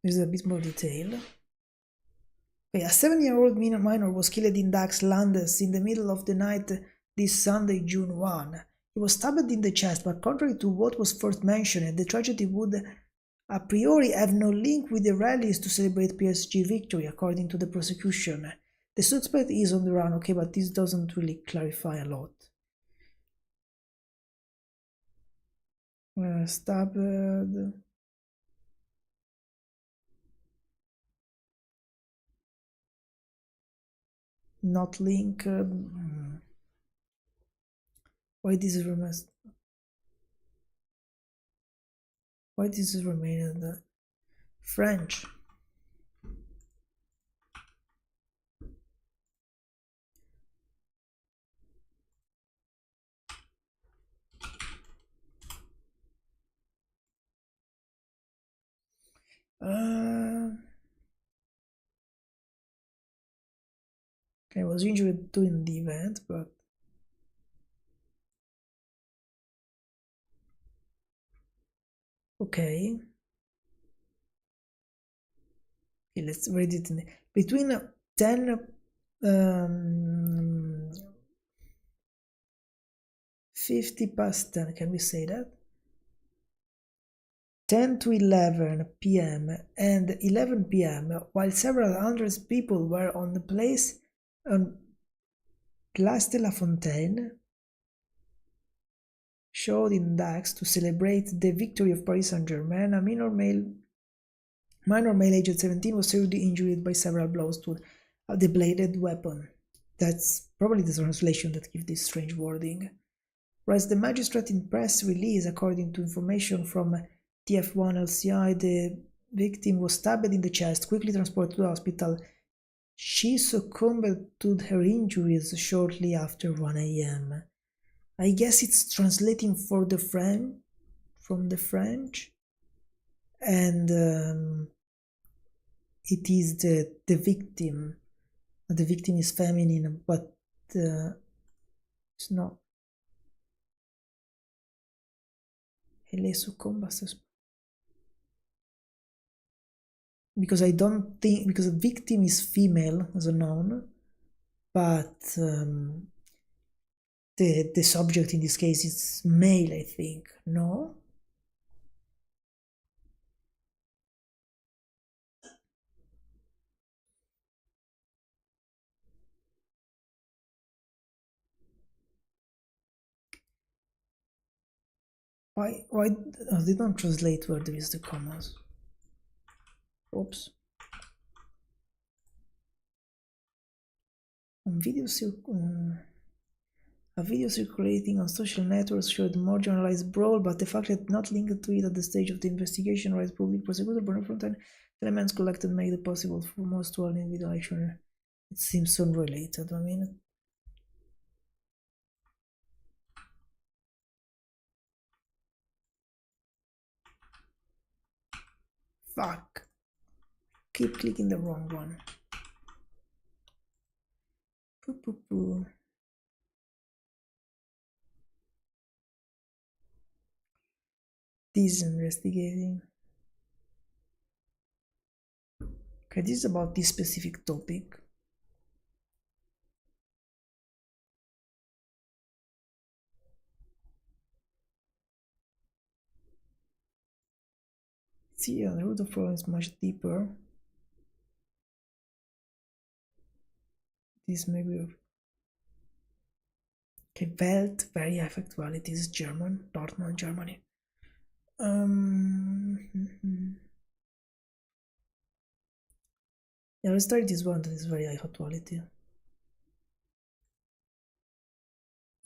There's a bit more detail. Okay, a 7-year-old minor was killed in Dax Landes in the middle of the night this Sunday, June 1. He was stabbed in the chest, but contrary to what was first mentioned, the tragedy would a priori have no link with the rallies to celebrate PSG victory, according to the prosecution. The suspect is on the run, okay, but this doesn't really clarify a lot. Stabbed. Not linked. Why this remains? Why this remained French? I was injured during the event, but okay. Okay, let's read it. Between 10 50 past 10, can we say that? 10 to 11 p.m. and 11 p.m., while several hundred people were on the place on Place de la Fontaine, showed in Dax to celebrate the victory of Paris Saint-Germain. A minor male aged 17 was seriously injured by several blows to the bladed weapon. That's probably the translation that gives this strange wording. Whereas the magistrate in press release, according to information from TF1 LCI, the victim was stabbed in the chest, quickly transported to the hospital. She succumbed to her injuries shortly after 1 a.m. I guess it's translating for the French, from the French, and it is the victim. The victim is feminine, but it's not. Elle succombe because I don't think, because the victim is female as a noun, but the subject in this case is male, I think. No? Why they don't translate where there is the commas? Oops. A video circulating on social networks showed more generalized brawl, but the fact that not linked to it at the stage of the investigation, right? Public prosecutor Bruno Fontaine elements collected made it possible for most to an individual action. It seems unrelated. I mean, fuck. Keep clicking the wrong one. Poo poo poo. This is investigating. Okay, this is about this specific topic. See, the root of the problem is much deeper. This may be. Okay, Welt, very high factuality. This is German, Dortmund, Germany. Yeah, let's start this one that is very high factuality.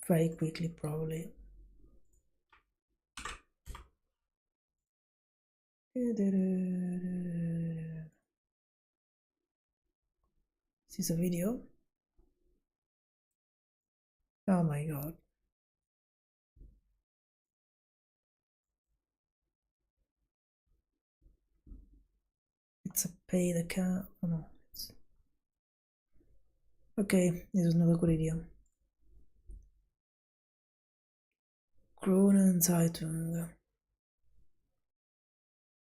Very quickly, probably. This is a video. Oh my god. It's a paid account. Oh no. Okay, this is not a good idea. Kronenzeitung.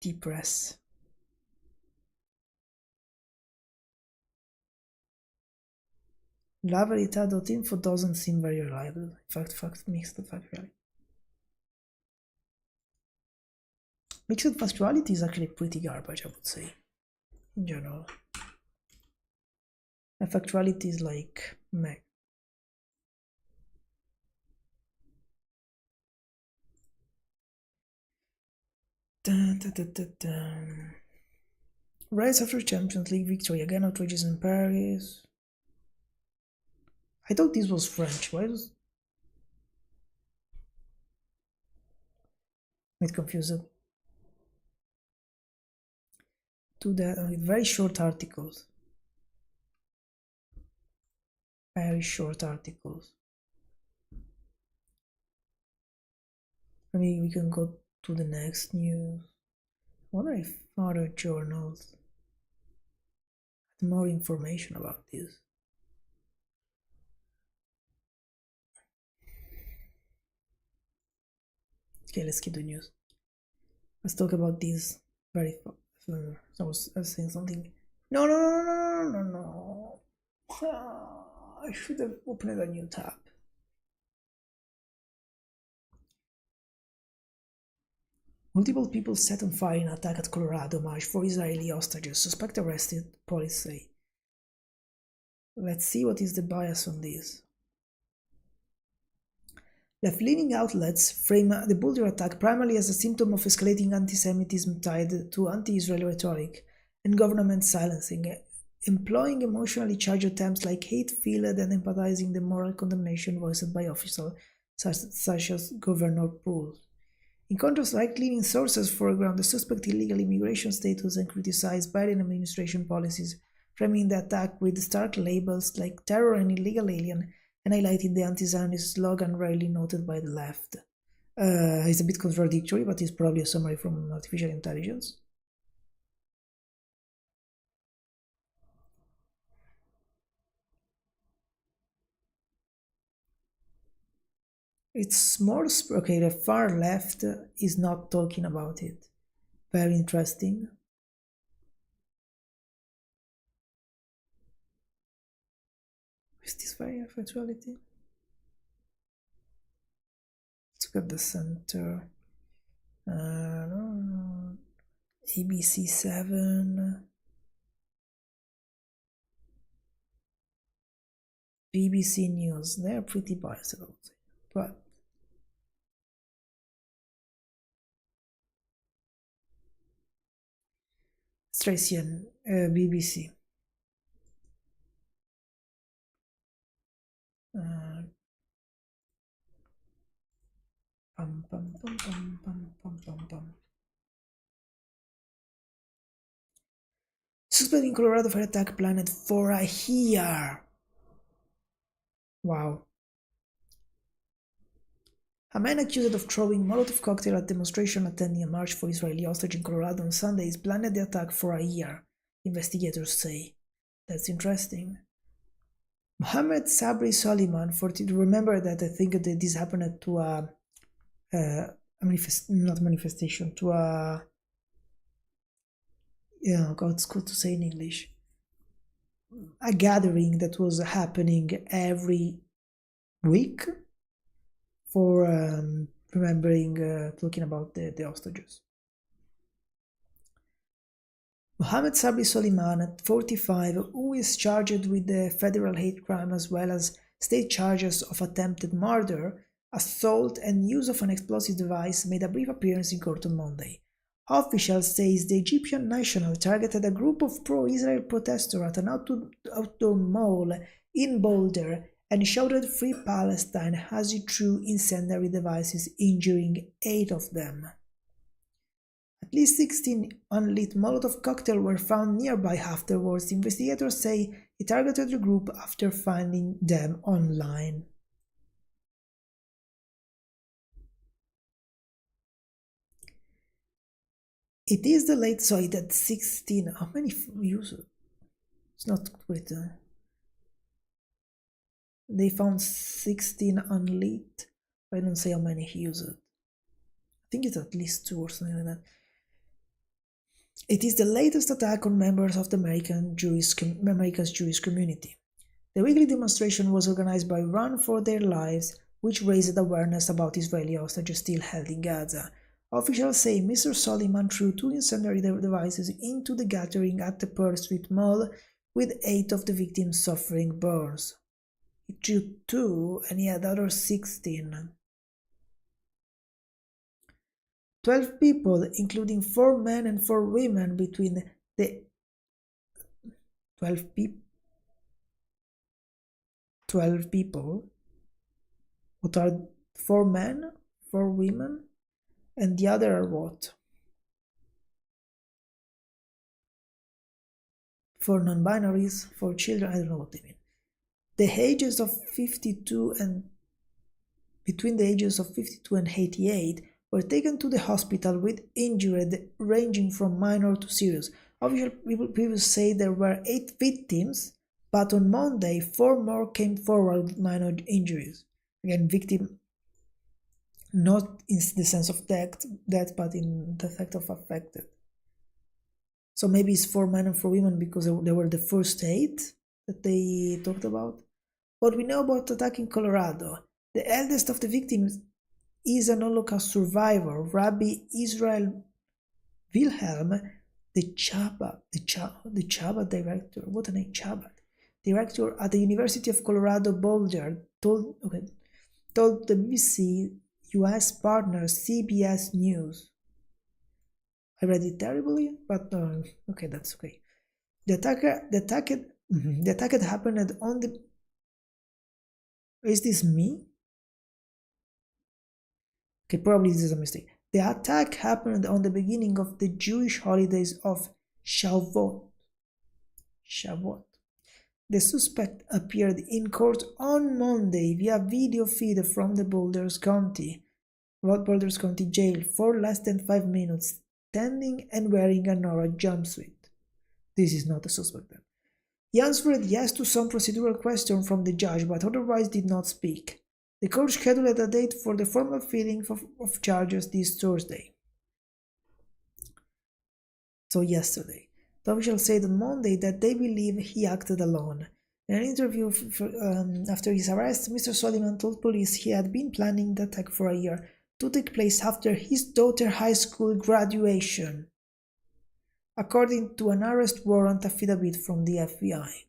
Die Press. LaVerità.info doesn't seem very reliable. In fact, mixed factuality. Mixed factuality is actually pretty garbage, I would say, in general. And factuality is like meh. Rise after Champions League victory, again outrageous in Paris. I thought this was French. Why was it confused? To that with very short articles. Very short articles. Maybe we can go to the next news. I wonder if other journals had more information about this. Okay, let's keep the news. Let's talk about this very fast. I was saying something. No. I should have opened a new tab. Multiple people set on fire in attack at Colorado March for Israeli hostages. Suspect arrested, police say. Let's see what is the bias on this. Left-leaning outlets frame the Boulder attack primarily as a symptom of escalating anti-Semitism tied to anti-Israeli rhetoric and government silencing, employing emotionally charged attempts like hate-filled and empathizing the moral condemnation voiced by officials such as Governor Poole. In contrast, right-leaning sources foreground the suspect illegal immigration status and criticize Biden administration policies, framing the attack with stark labels like terror and illegal alien, and highlighting the anti-Zionist slogan rarely noted by the left. It's a bit contradictory, but it's probably a summary from artificial intelligence. It's more okay. The far left is not talking about it. Very interesting. Is this very factuality? Let's look at the center. ABC7, BBC News. They're pretty biased, I would say, but Tracy and BBC. Uh, pum, pum, pum, pum, pum, pum, pum, pum. Suspect in Colorado for attack planned for a year. Wow. A man accused of throwing Molotov cocktail at demonstration attending a march for Israeli hostage in Colorado on Sunday is planned the attack for a year, investigators say. That's interesting. Mohammed Sabri Soliman, remember that I think that this happened to not manifestation, to a, God's good to say in English, a gathering that was happening every week for remembering, talking about the hostages. Mohammed Sabri Soliman, at 45, who is charged with the federal hate crime as well as state charges of attempted murder, assault, and use of an explosive device, made a brief appearance in court on Monday. Officials say the Egyptian national targeted a group of pro-Israel protesters at an outdoor mall in Boulder and shouted "Free Palestine" as he threw incendiary devices, injuring 8 of them. At least 16 unlit Molotov cocktails were found nearby afterwards. Investigators say he targeted the group after finding them online. It is the late, so it had 16. How many users? It's not written. They found 16 unlit. I don't say how many he used. I think it's at least 2 or something like that. It is the latest attack on members of the America's Jewish community. The weekly demonstration was organized by Run for Their Lives, which raised awareness about Israeli hostages still held in Gaza. Officials say Mr. Soliman threw 2 incendiary devices into the gathering at the Pearl Street Mall, with 8 of the victims suffering burns. He threw 2 and he had other 16. 12 people, including 4 men and 4 women, between the 12 people. What are 4 men, 4 women, and the other are what? 4 non-binaries, 4 children, I don't know what they mean. The ages of 52 and between the ages of 52 and 88 were taken to the hospital with injuries ranging from minor to serious. Official people say there were 8 victims, but on Monday 4 more came forward with minor injuries. Again, victim not in the sense of death, but in the fact of affected. So maybe it's 4 men and 4 women because they were the first 8 that they talked about. What we know about the attack in Colorado: the eldest of the victims is an Holocaust survivor, Rabbi Israel Wilhelm, the Chabad director. What a name, Chabad. Director at the University of Colorado Boulder told the BBC US partner CBS News. I read it terribly, but okay, that's okay. The attack had happened on the. Is this me? Okay, probably this is a mistake. The attack happened on the beginning of the Jewish holidays of Shavuot. The suspect appeared in court on Monday via video feed from the Boulder County jail for less than 5 minutes, standing and wearing a Nora jumpsuit. This is not a suspect then. He answered yes to some procedural questions from the judge, but otherwise did not speak. The court scheduled a date for the formal filing of charges this Thursday. So yesterday. The officials said on Monday that they believe he acted alone. In an interview after his arrest, Mr. Soliman told police he had been planning the attack for a year, to take place after his daughter's high school graduation, according to an arrest warrant affidavit from the FBI.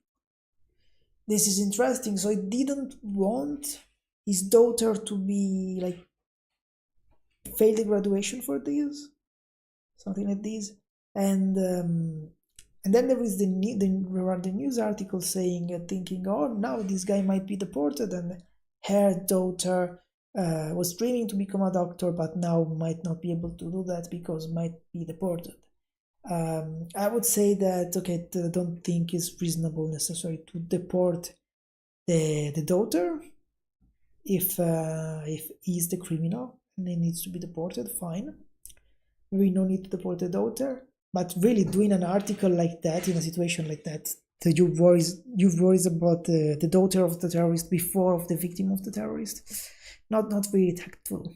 This is interesting. So he didn't want his daughter to be like fail the graduation for this, something like this, and And then there is the news article saying, thinking, oh, now this guy might be deported, and her daughter was dreaming to become a doctor, but now might not be able to do that because might be deported. I would say that, okay, I don't think it's reasonable necessarily to deport the daughter if he's the criminal and he needs to be deported, fine. We no need to deport the daughter, but really doing an article like that in a situation like that you worries about the daughter of the terrorist before of the victim of the terrorist, not very tactful.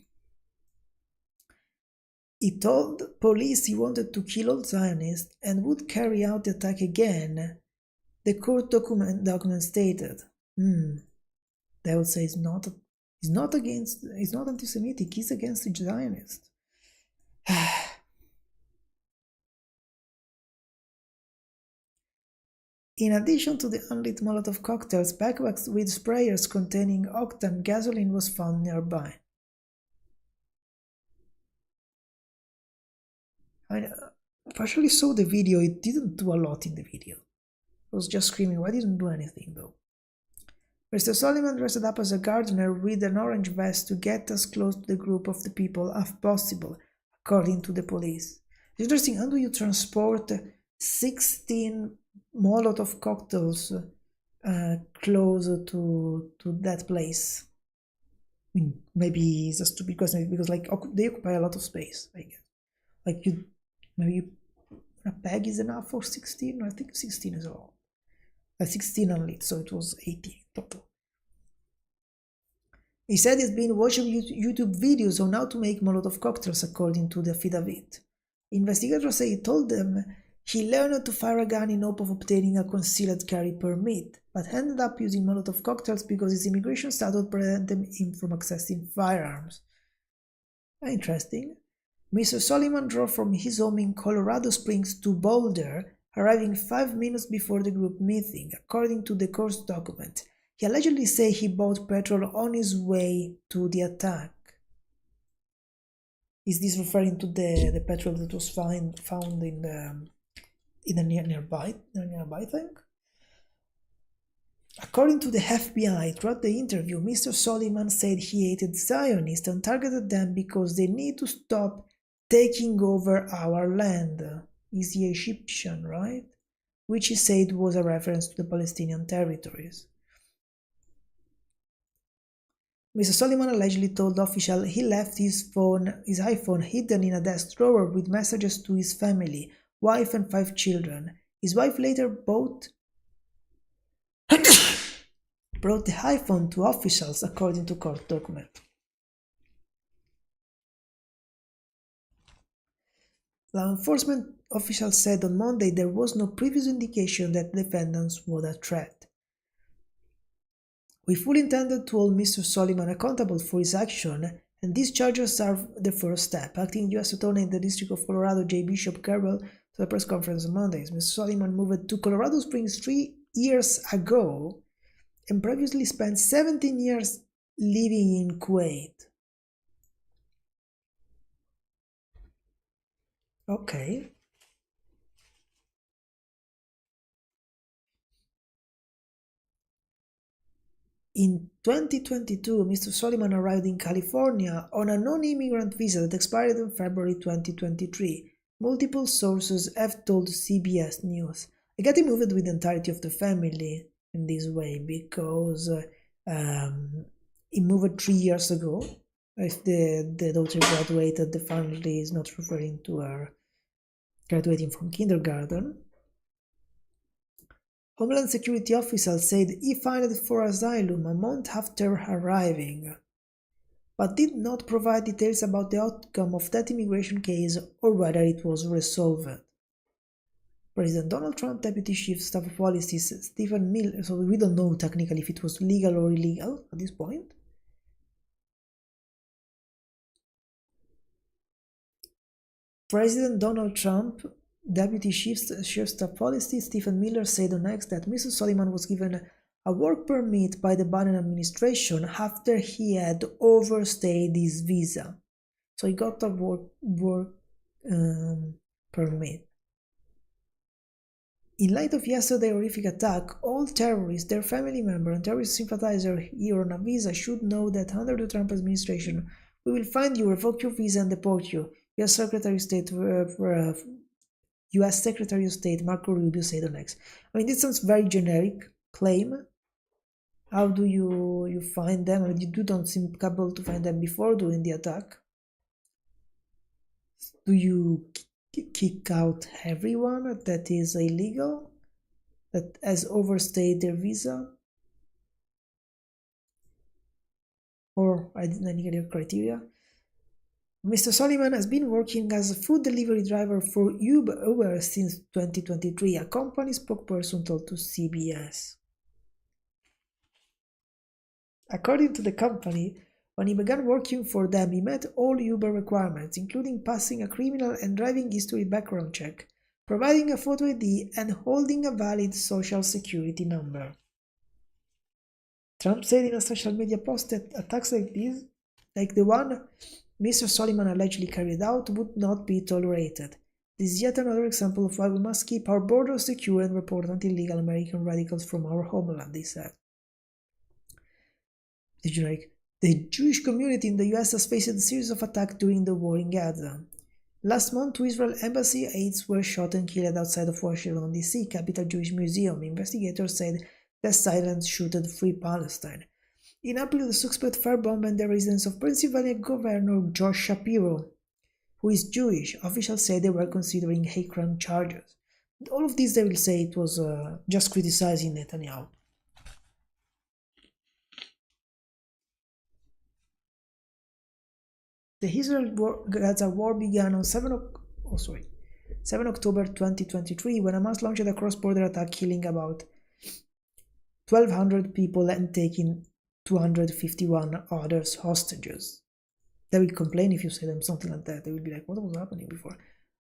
He told police he wanted to kill all Zionists and would carry out the attack again, the court document stated. They would say he's not anti-Semitic, he's against the Zionists. In addition to the unlit Molotov cocktails, backpacks with sprayers containing octane gasoline was found nearby. I partially saw the video, it didn't do a lot in the video. I was just screaming, why didn't do anything though? Mr. Soliman dressed up as a gardener with an orange vest to get as close to the group of the people as possible, according to the police. It's interesting, how do you transport 16 Molotov cocktails close to that place? I mean, maybe it's just because like they occupy a lot of space, I guess. Like a bag is enough for 16. I think 16 is all. 16 unlit, so it was 18 total. He said he's been watching YouTube videos on how to make Molotov cocktails, according to the affidavit. Investigators say he told them he learned to fire a gun in hope of obtaining a concealed carry permit, but ended up using Molotov cocktails because his immigration status prevented him from accessing firearms. Interesting. Mr. Soliman drove from his home in Colorado Springs to Boulder, arriving 5 minutes before the group meeting, according to the court document. He allegedly said he bought petrol on his way to the attack. Is this referring to the petrol that was found in the nearby thing? According to the FBI, throughout the interview, Mr. Soliman said he hated Zionists and targeted them because they need to stop taking over our land. Is he Egyptian, right? Which he said was a reference to the Palestinian territories. Mr. Soliman allegedly told officials he left his iPhone hidden in a desk drawer with messages to his family, wife and 5 children. His wife later brought the iPhone to officials, according to court document. Law enforcement officials said on Monday there was no previous indication that the defendants were a threat. We fully intended to hold Mr. Soliman accountable for his action, and these charges are the first step. Acting U.S. Attorney in the District of Colorado, J. Bishop Kerbel, to the press conference on Monday. Mr. Soliman moved to Colorado Springs 3 years ago and previously spent 17 years living in Kuwait. Okay. In 2022, Mr. Soliman arrived in California on a non-immigrant visa that expired in February 2023. Multiple sources have told CBS News. I got him moved with the entirety of the family in this way because he moved 3 years ago. If the daughter graduated, the family is not referring to her graduating from kindergarten. Homeland Security officials said he filed for asylum a month after arriving, but did not provide details about the outcome of that immigration case or whether it was resolved. President Donald Trump Deputy Chief Staff of Policy Stephen Miller, so we don't know technically if it was legal or illegal at this point. President Donald Trump Deputy Chief Staff Policy Stephen Miller said on X that Mr. Soliman was given a work permit by the Biden administration after he had overstayed his visa. So he got a work permit. In light of yesterday's horrific attack, all terrorists, their family members, and terrorist sympathizers here on a visa should know that under the Trump administration, we will find you, revoke your visa, and deport you. U.S. Secretary of State U.S. Secretary of State Marco Rubio said on X. I mean, this sounds very generic claim. How do you find them? I mean, you don't seem capable to find them before doing the attack. Do you kick out everyone that is illegal, that has overstayed their visa? Or any other criteria? Mr. Sullivan has been working as a food delivery driver for Uber since 2023, a company spokesperson told to CBS. According to the company, when he began working for them, he met all Uber requirements, including passing a criminal and driving history background check, providing a photo ID, and holding a valid social security number. Trump said in a social media post that attacks like this, like the one Mr. Sullivan allegedly carried out, would not be tolerated. This is yet another example of why we must keep our borders secure and report anti-illegal American radicals from our homeland, he said. The Jewish community in the US has faced a series of attacks during the war in Gaza. Last month, two Israel embassy aides were shot and killed outside of Washington, D.C. Capital Jewish Museum. Investigators said the assailants shot Free Palestine. In April, the suspect firebombed the residence of Pennsylvania Governor Josh Shapiro, who is Jewish. Officials say they were considering hate crime charges. All of this, they will say it was just criticizing Netanyahu. The Israel-Gaza war began on 7 October 2023 when Hamas launched a cross-border attack, killing about 1,200 people and taking 251 others hostages. They will complain if you say them something like that. They will be like, what was happening before?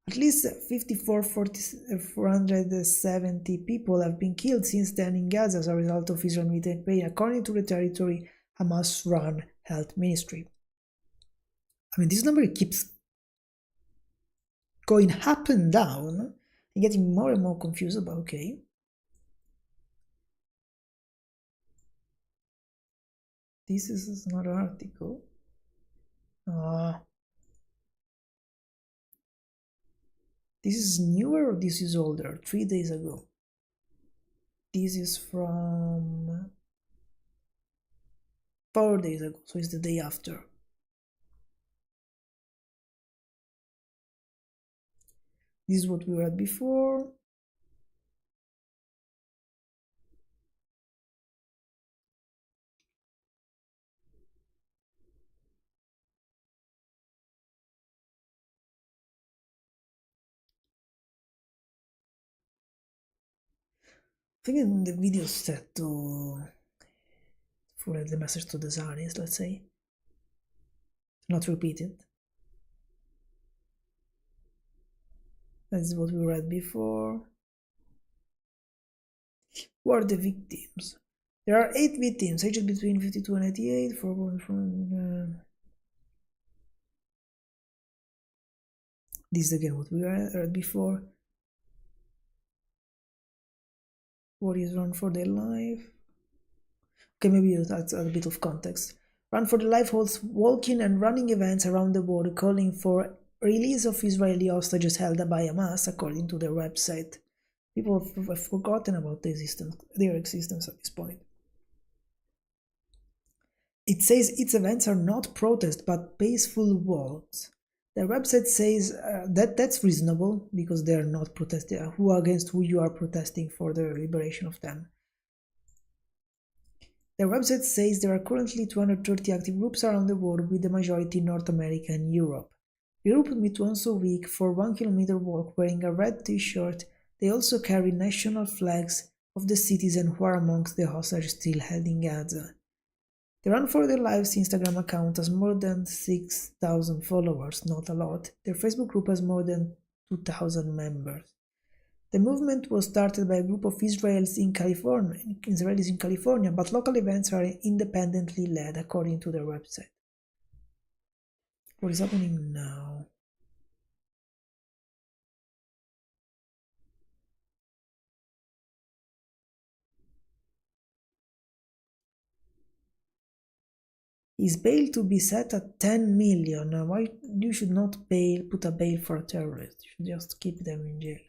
At least 470 people have been killed since then in Gaza as a result of Israel military campaign, according to the territory Hamas-run health ministry. I mean, this number keeps going up and down. I'm getting more and more confused about, okay. This is another article. This is newer or this is older? 3 days ago. This is from 4 days ago, so it's the day after. This is what we read before. I think the video is set to for the message to the Zionists, let's say. Not repeated. That is what we read before. Who are the victims? There are 8 victims, aged between 52 and 88. This is again what we read before. Warriors run for their life. Okay, maybe that's a bit of context. Run for the Life holds walking and running events around the world calling for release of Israeli hostages held by Hamas, according to their website. People have forgotten about their existence at this point. It says its events are not protest but peaceful walks. Their website says that's reasonable because they are not protesting. Who against who you are protesting for the liberation of them? Their website says there are currently 230 active groups around the world, with the majority in North America and Europe. The group meet once a week for 1 kilometer walk wearing a red t-shirt. They also carry national flags of the citizen who are amongst the hostages still held in Gaza. The Run for Their Lives Instagram account has more than 6,000 followers, not a lot. Their Facebook group has more than 2,000 members. The movement was started by a group of Israelis in California, but local events are independently led, according to their website. What is happening now? Is bail to be set at 10 million? Why you should not put a bail for a terrorist? You should just keep them in jail.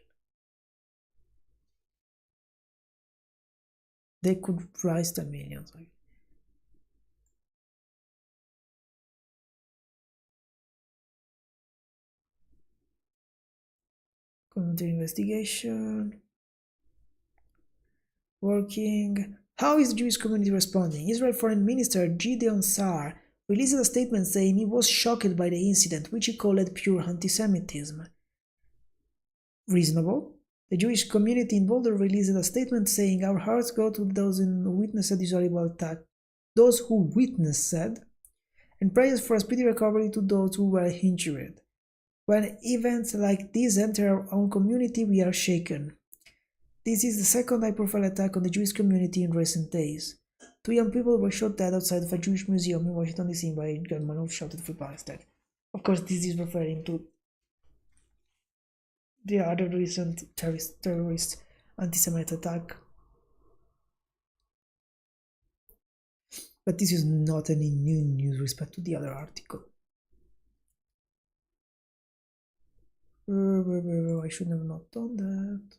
They could rise 10 million. Sorry. Community investigation. Working. How is the Jewish community responding? Israel Foreign Minister Gideon Sa'ar released a statement saying he was shocked by the incident, which he called pure anti-Semitism. Reasonable. The Jewish community in Boulder released a statement saying, "Our hearts go to those who witnessed this horrible attack, and prayers for a speedy recovery to those who were injured. When events like this enter our own community, we are shaken. This is the second high-profile attack on the Jewish community in recent days. 2 young people were shot dead outside of a Jewish museum in Washington, D.C. by a gunman who shouted for Palestine." Of course, this is referring to the other recent terrorist anti-Semite attack. But this is not any new news with respect to the other article. I should have not done that.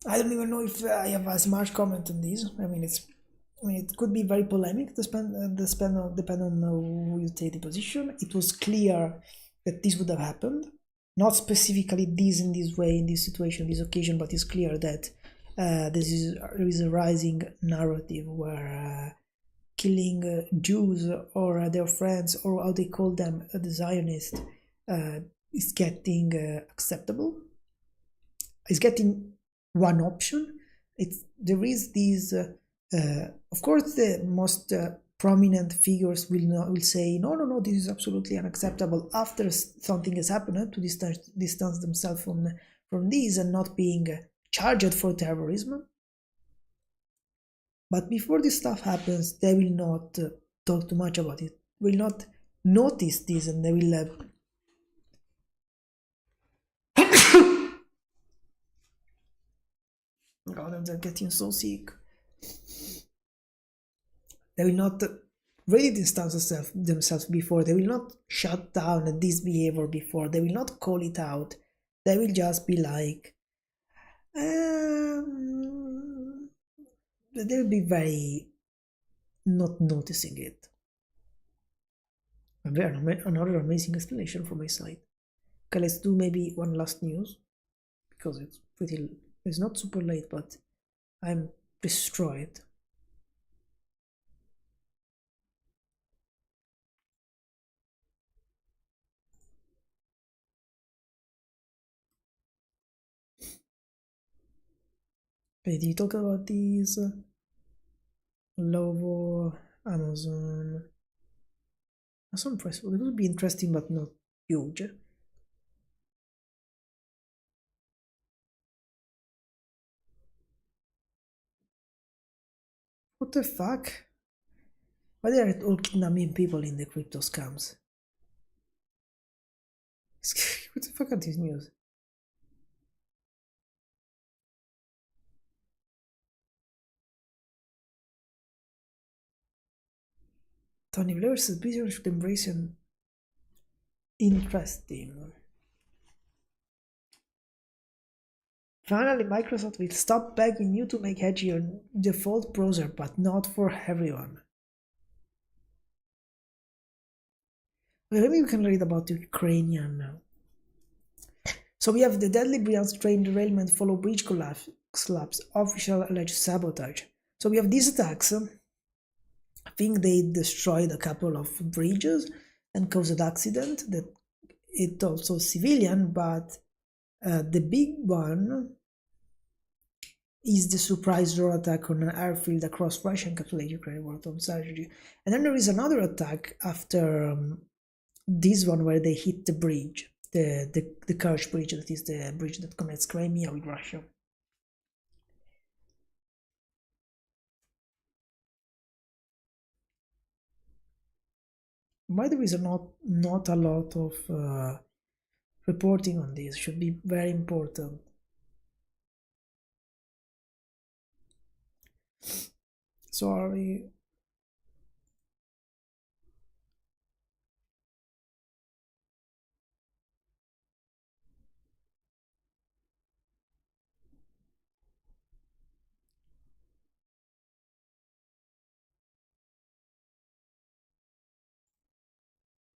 I don't even know if I have a smart comment on this. I mean, it could be very polemic, depend on who you take the position. It was clear that this would have happened, not specifically this in this way, in this situation, this occasion, but it's clear that there is a rising narrative where killing Jews or their friends, or how they call them, the Zionists, is getting acceptable. It's getting one option. There is this. Of course, the most prominent figures will say, no, this is absolutely unacceptable after something has happened, to distance themselves from this and not being charged for terrorism. But before this stuff happens, they will not talk too much about it, will not notice this, and they will God, I'm getting so sick. They will not really distance themselves before. They will not shut down this behavior before. They will not call it out. They will just be like, they will be very not noticing it. Another amazing explanation from my side. Okay, let's do maybe one last news, because it's not super late, but I'm destroyed. Okay, did you talk about these? Lovo, Amazon price. It would be interesting, but not huge. What the fuck? Why they are all kidnapping people in the crypto scams? What the fuck are these news? Tony Blair says business should embrace an interesting. Finally, Microsoft will stop begging you to make Edge your default browser, but not for everyone. Okay, maybe we can read about Ukrainian now. So we have the deadly Bryansk train derailment follow bridge collapse, official alleged sabotage. So we have these attacks. I think they destroyed a couple of bridges and caused an accident that it also civilian, but the big one is the surprise drone attack on an airfield across Russia and captured Ukraine wartime strategy. And then there is another attack after this one where they hit the bridge, the Kerch bridge, that is the bridge that connects Crimea with Russia. Why there is not a lot of reporting on this? Should be very important. Sorry.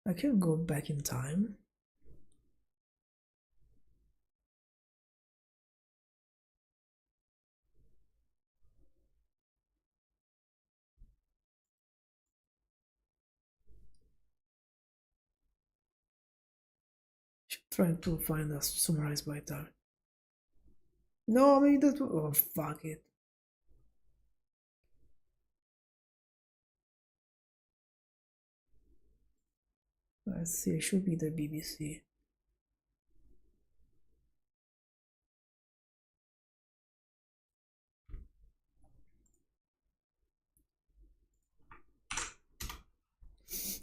I can go back in time. Trying to find a summarized by time. No, maybe that. Oh, fuck it. Let's see. It should be the BBC.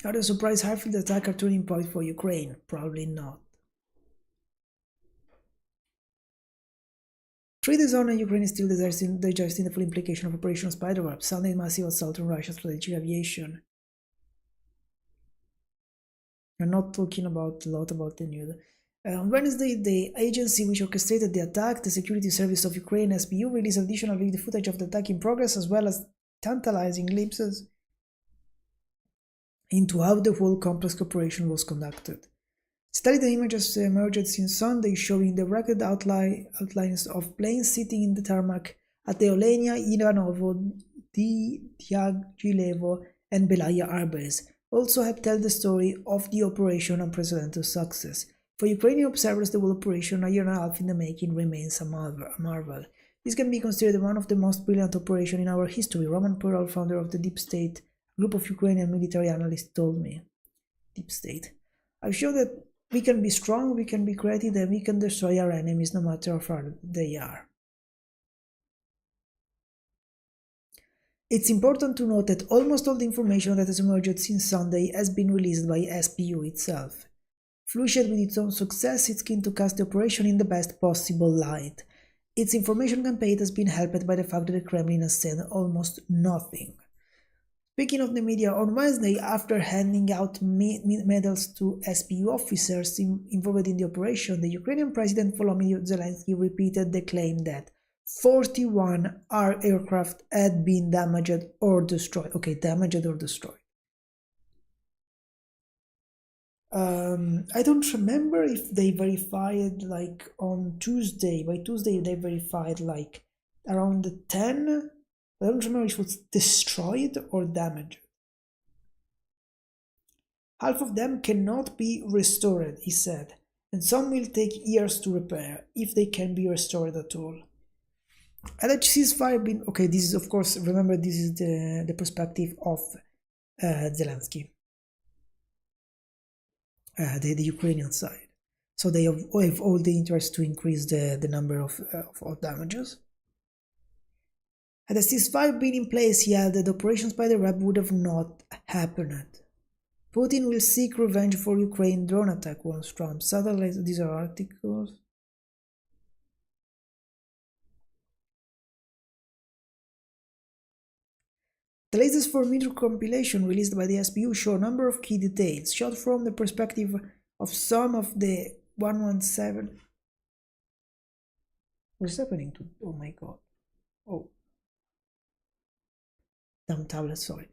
Are the surprise Harfield attack a turning point for Ukraine? Probably not. 3 days on, Ukraine is still digesting the full implication of Operation Spiderweb, Sunday massive assault on Russia's strategic aviation. We're not talking about a lot about the news. On Wednesday, the agency which orchestrated the attack, the Security Service of Ukraine (SBU), released additional video footage of the attack in progress, as well as tantalizing glimpses into how the whole complex operation was conducted. Study the images emerged since Sunday, showing the rugged outlines of planes sitting in the tarmac at the Olenia, Ivanovo, Dyagilevo, and Belaya airbase. Also helped tell the story of the operation unprecedented success. For Ukrainian observers, the whole operation, a year and a half in the making, remains a marvel. This can be considered one of the most brilliant operations in our history, Roman Perel, founder of the Deep State, a group of Ukrainian military analysts, told me. Deep State. I've shown that we can be strong, we can be creative, and we can destroy our enemies no matter how far they are. It's important to note that almost all the information that has emerged since Sunday has been released by SBU itself. Flushed with its own success, it's keen to cast the operation in the best possible light. Its information campaign has been helped by the fact that the Kremlin has said almost nothing. Speaking of the media, on Wednesday, after handing out medals to SBU officers involved in the operation, the Ukrainian President Volodymyr Zelensky repeated the claim that 41 aircraft had been damaged or destroyed. Okay, damaged or destroyed. I don't remember if they verified like on Tuesday. By Tuesday, they verified like around 10. I don't remember if it was destroyed or damaged. Half of them cannot be restored, he said, and some will take years to repair, if they can be restored at all. Had a ceasefire been... Okay, this is, of course, remember, this is the perspective of Zelensky. The Ukrainian side. So they have all the interest to increase the number of damages. Had a ceasefire been in place, yeah, the Operation Spiderweb would have not happened. Putin will seek revenge for Ukraine drone attack, warns Trump. Satellites, these are articles. The latest 4-meter compilation released by the SBU show a number of key details, shot from the perspective of some of the 117. What's happening to... Oh my god. Oh. Damn tablet, sorry.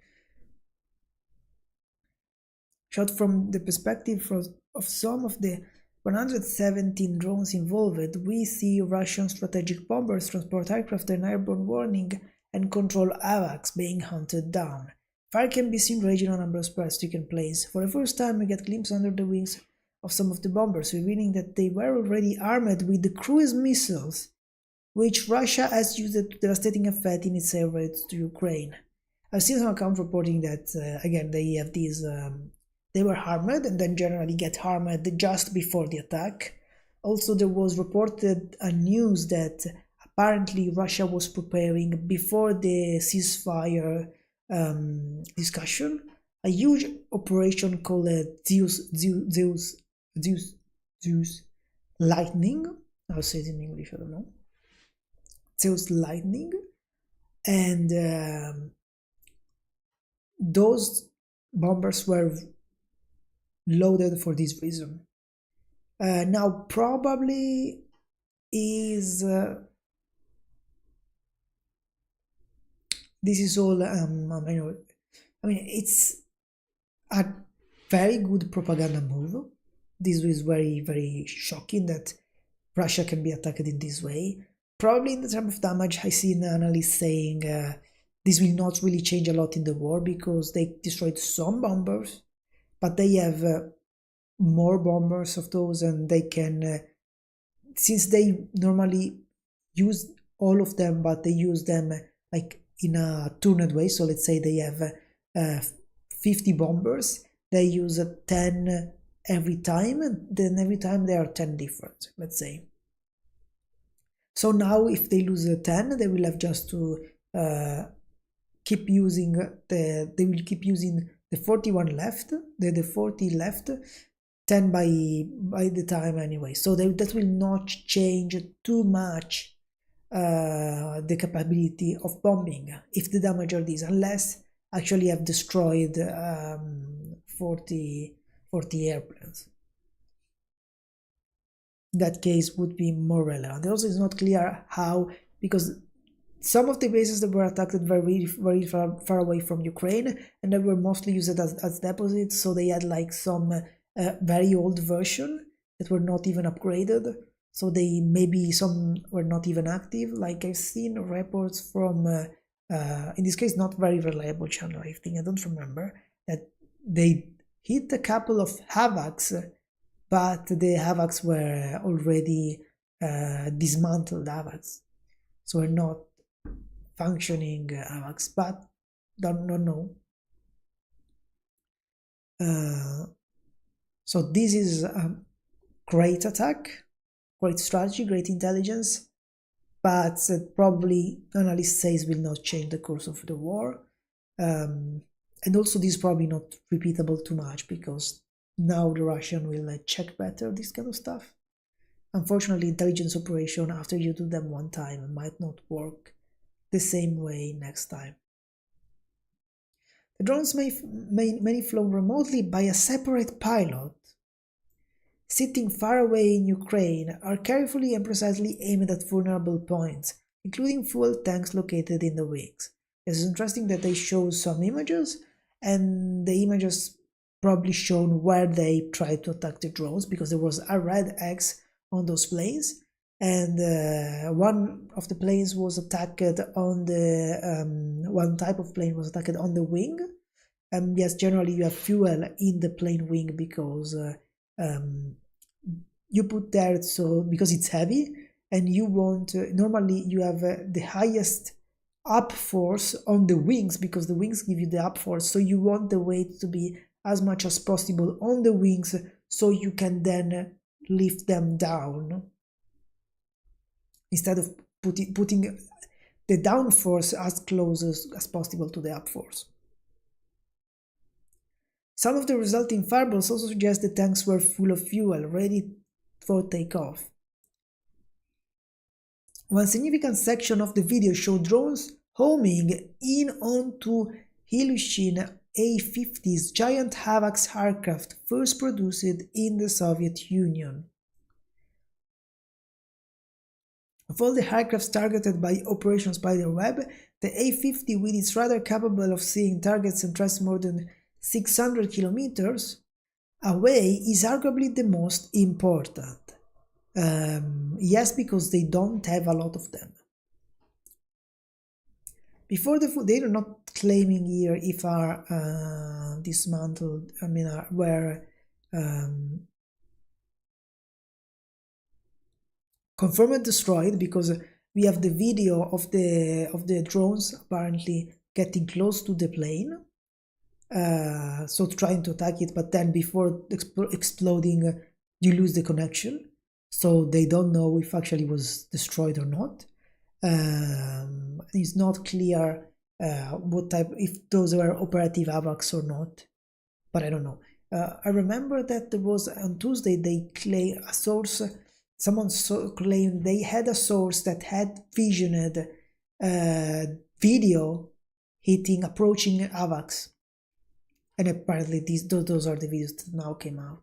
Shot from the perspective of some of the 117 drones involved, we see Russian strategic bombers, transport aircraft, and airborne warning and control AWACS being hunted down. Fire can be seen raging on numerous spreads taking place. For the first time, we get glimpses under the wings of some of the bombers, revealing that they were already armed with the cruise missiles, which Russia has used to devastating effect in its air raids to Ukraine. I've seen some accounts reporting that, again, they have these... they were armed and then generally get harmed just before the attack. Also, there was reported a news that apparently Russia was preparing before the ceasefire discussion a huge operation called Zeus Lightning. I'll say it in English, I don't know. Zeus Lightning. And those bombers were loaded for this reason. Now probably is this is all I mean it's a very good propaganda move. This is very, very shocking that Russia can be attacked in this way. Probably in the terms of damage, I see an analyst saying this will not really change a lot in the war because they destroyed some bombers, but they have more bombers of those, and they can, since they normally use all of them, but they use them like in a turned way. So let's say they have 50 bombers, they use 10 every time, and then every time there are 10 different, let's say. So now if they lose 10, they will have just to keep using they will keep using the 41 left, the 40 left, 10 by the time anyway. So that will not change too much the capability of bombing if the damage are this, unless actually have destroyed 40 airplanes. That case would be more relevant. Also, it's not clear how, because some of the bases that were attacked very, very far away from Ukraine, and they were mostly used as deposits, so they had like some very old version that were not even upgraded, so they maybe some were not even active. Like I've seen reports from in this case not very reliable channel, I think, I don't remember, that they hit a couple of Havocs, but the Havocs were already dismantled Havocs, so are not functioning Havocs, but don't know. So this is a great attack, great strategy, great intelligence, but probably analysts says will not change the course of the war. And also this is probably not repeatable too much, because now the Russian will check better this kind of stuff. Unfortunately, intelligence operation, after you do them one time, might not work the same way next time. The drones may flown remotely by a separate pilot, sitting far away in Ukraine, are carefully and precisely aimed at vulnerable points, including fuel tanks located in the wings. It's interesting that they show some images, and the images probably shown where they tried to attack the drones, because there was a red X on those planes, and one of the planes was attacked on the one type of plane was attacked on the wing. Yes, generally you have fuel in the plane wing because you put there, so because it's heavy, and you want normally you have the highest up force on the wings, because the wings give you the up force, so you want the weight to be as much as possible on the wings, so you can then lift them down instead of putting the down force as close as possible to the up force. Some of the resulting fireballs also suggest the tanks were full of fuel, ready for takeoff. One significant section of the video showed drones homing in onto Ilyushin A-50's giant Havocs aircraft, first produced in the Soviet Union. Of all the aircraft targeted by Operation Spiderweb, the A-50, with its radar capable of seeing targets and threats more than 600 kilometers away, is arguably the most important. Yes, because they don't have a lot of them. Before they're not claiming here if are dismantled, I mean, were confirmed destroyed, because we have the video of the drones apparently getting close to the plane, so trying to attack it, but then before exploding you lose the connection, so they don't know if actually was destroyed or not. It's not clear what type, if those were operative Havocs or not, but I don't know. I remember that there was on Tuesday they claim a source. Someone claimed they had a source that had visioned video approaching Havocs And apparently those are the videos that now came out.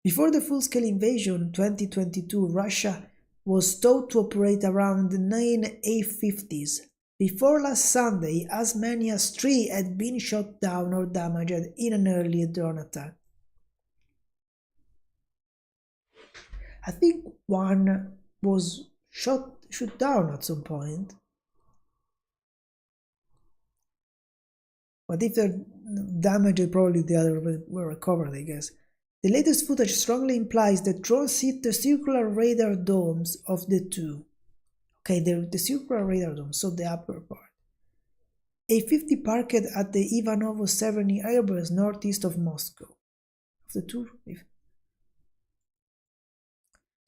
Before the full-scale invasion 2022, Russia was thought to operate around 9 A-50s. Before last Sunday, as many as 3 had been shot down or damaged in an early drone attack. I think one was shot down at some point. But if they're damaged, probably the other were recovered, I guess. The latest footage strongly implies that drones hit the circular radar domes of the two. Okay, the circular radar domes, so the upper part. A-50 parked at the Ivanovo-Severny airbase northeast of Moscow. Of the two,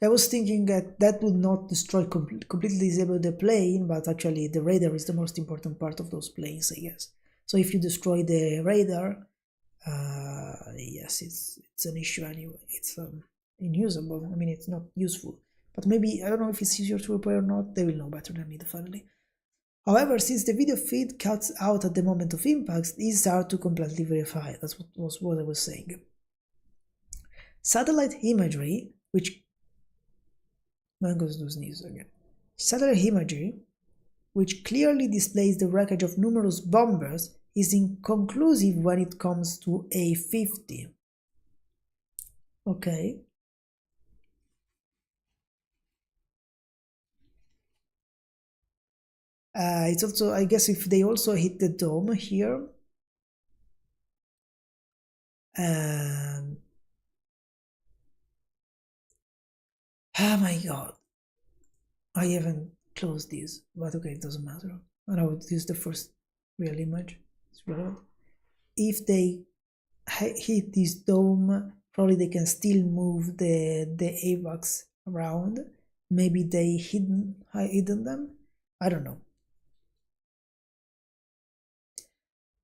I was thinking that would not destroy completely disable the plane, but actually the radar is the most important part of those planes, I guess. So if you destroy the radar, yes, it's an issue anyway. It's unusable. I mean, it's not useful. But maybe, I don't know if it's easier to repair or not. They will know better than me, definitely. However, since the video feed cuts out at the moment of impact, it's hard to completely verify. That's what I was saying. Satellite imagery, which Mangoes do sneeze again. Satellite imagery, which clearly displays the wreckage of numerous bombers, is inconclusive when it comes to A-50. Okay. It's also, I guess, if they also hit the dome here. Oh my god. I haven't closed this, but okay, it doesn't matter. And I would use the first real image. It's relevant. If they hit this dome, probably they can still move the AVAX around. Maybe they hidden them. I don't know.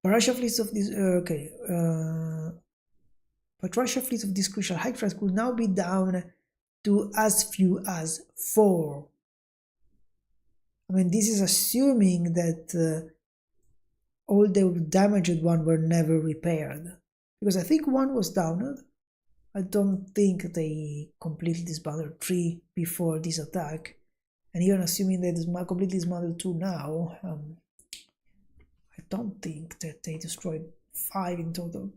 Russia fleets of this but Russia fleets of this crucial high threat could now be down to as few as 4. I mean, this is assuming that all the damaged ones were never repaired, because I think 1 was downed. I don't think they completely dismantled 3 before this attack, and even assuming they completely dismantled 2 now, I don't think that they destroyed 5 in total.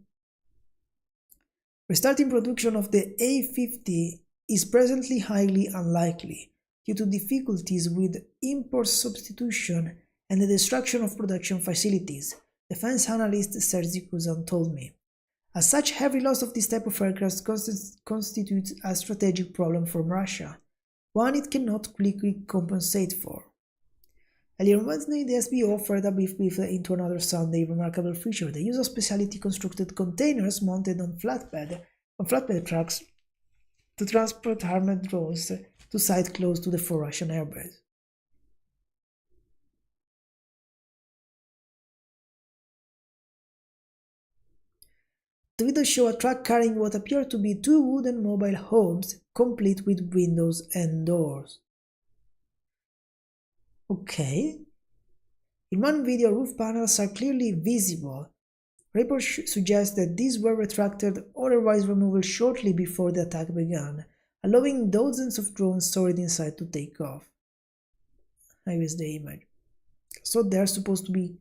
Restarting production of the A-50 is presently highly unlikely due to difficulties with import substitution and the destruction of production facilities, defense analyst Sergei Kuzan told me. As such, heavy loss of this type of aircraft constitutes a strategic problem for Russia, one it cannot quickly compensate for. Earlier on Wednesday, the SBO offered a brief into another Sunday remarkable feature: the use of specially constructed containers mounted on flatbed trucks to transport armored drones to sites close to the 4 Russian airbase. The video showed a truck carrying what appeared to be 2 wooden mobile homes, complete with windows and doors. Okay. In one video, roof panels are clearly visible. Reports suggest that these were retracted or otherwise removed shortly before the attack began, allowing dozens of drones stored inside to take off. I use the image. So they're supposed to be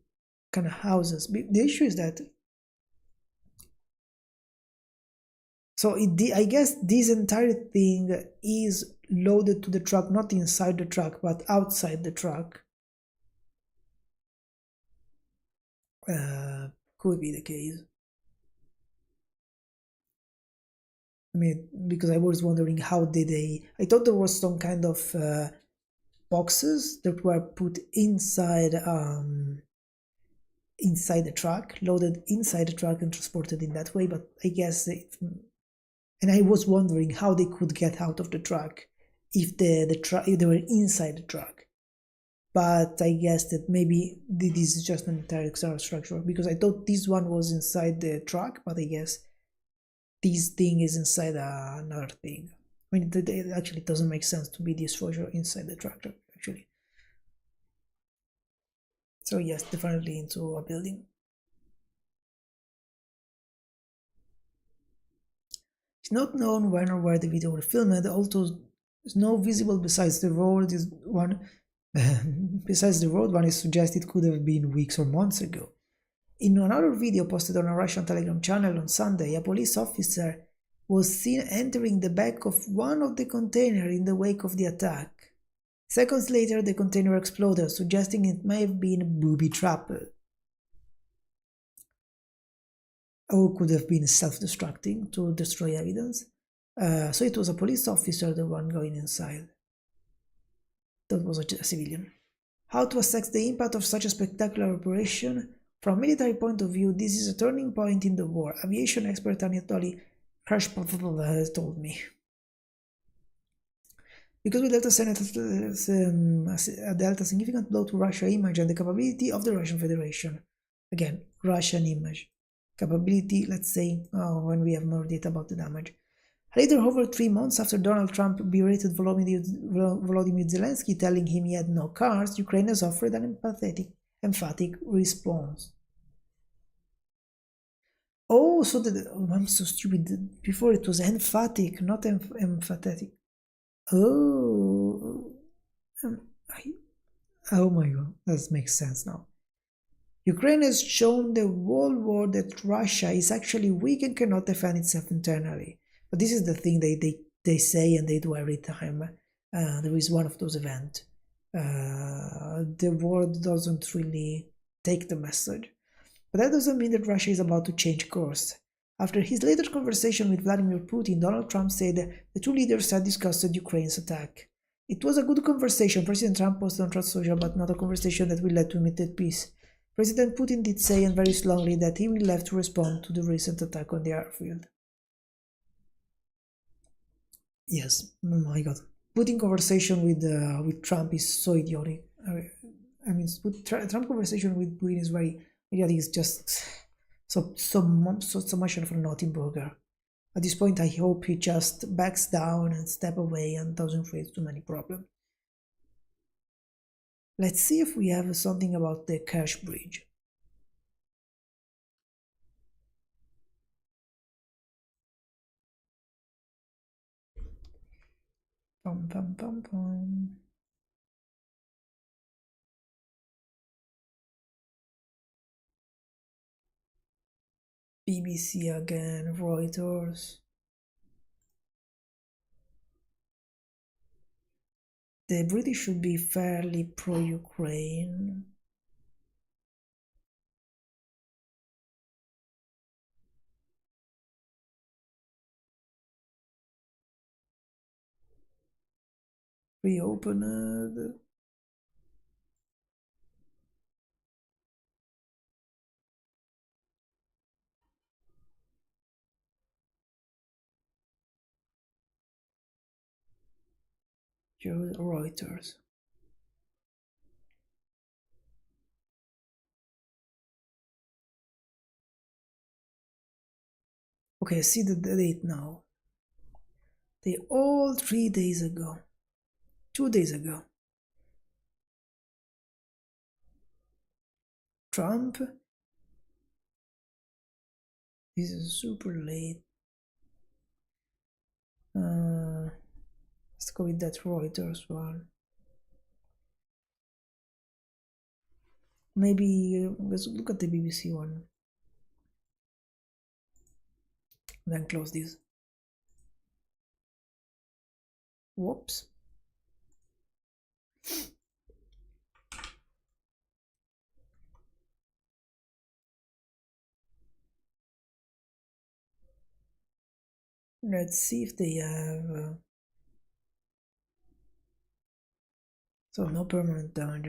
kind of houses. The issue is that I guess this entire thing is loaded to the truck, not inside the truck, but outside the truck. Could be the case. I mean, because I was wondering how did I thought there was some kind of boxes that were put inside the truck, loaded inside the truck and transported in that way, but I guess and I was wondering how they could get out of the truck if if they were inside the truck. But I guess that maybe this is just an entire external structure, because I thought this one was inside the truck, but I guess this thing is inside another thing. I mean, it actually doesn't make sense to be this structure inside the tractor, actually. So yes, definitely into a building. It's not known when or where the video was filmed, although there's no visible besides the road is one besides the road one is suggested could have been weeks or months ago. In another video posted on a Russian Telegram channel on Sunday, a police officer was seen entering the back of one of the containers in the wake of the attack. Seconds later, the container exploded, suggesting it may have been booby-trapped. Or could have been self-destructing to destroy evidence. So it was a police officer, the one going inside. That was a civilian. How to assess the impact of such a spectacular operation? From a military point of view, this is a turning point in the war. Aviation expert Anatoly Krashpov has told me. Because we dealt a significant blow to Russia's image and the capability of the Russian Federation. Again, Russian image. Capability, let's say, when we have more data about the damage. Later, over 3 months after Donald Trump berated Volodymyr Zelensky, telling him he had no cars, Ukraine has offered an emphatic response. Oh, so I'm so stupid. Before it was emphatic, not emphatic. Oh, oh my god, that makes sense now. Ukraine has shown the whole world that Russia is actually weak and cannot defend itself internally. But this is the thing they say and they do every time there is one of those events. The world doesn't really take the message. But that doesn't mean that Russia is about to change course. After his later conversation with Vladimir Putin, Donald Trump said the two leaders had discussed Ukraine's attack. It was a good conversation, President Trump posted on Truth Social, but not a conversation that will lead to immediate peace. President Putin did say, and very strongly, that he will have to respond to the recent attack on the airfield. Yes, oh my god. Putin conversation with Trump is so idiotic. I mean, Trump conversation with Putin is very idiotic. It's just so much of a naughty burger. At this point, I hope he just backs down and step away and doesn't create too many problems. Let's see if we have something about the Kerch Bridge. Pum, pum, pum, pum. BBC again, Reuters. The British should be fairly pro-Ukraine. Reopened. Reuters. Okay, see the date now. They all 3 days ago. 2 days ago. Trump. This is super late. Let's go with that Reuters one. Maybe let's look at the BBC one. Then close this. Whoops. Let's see if they have. So no permanent damage.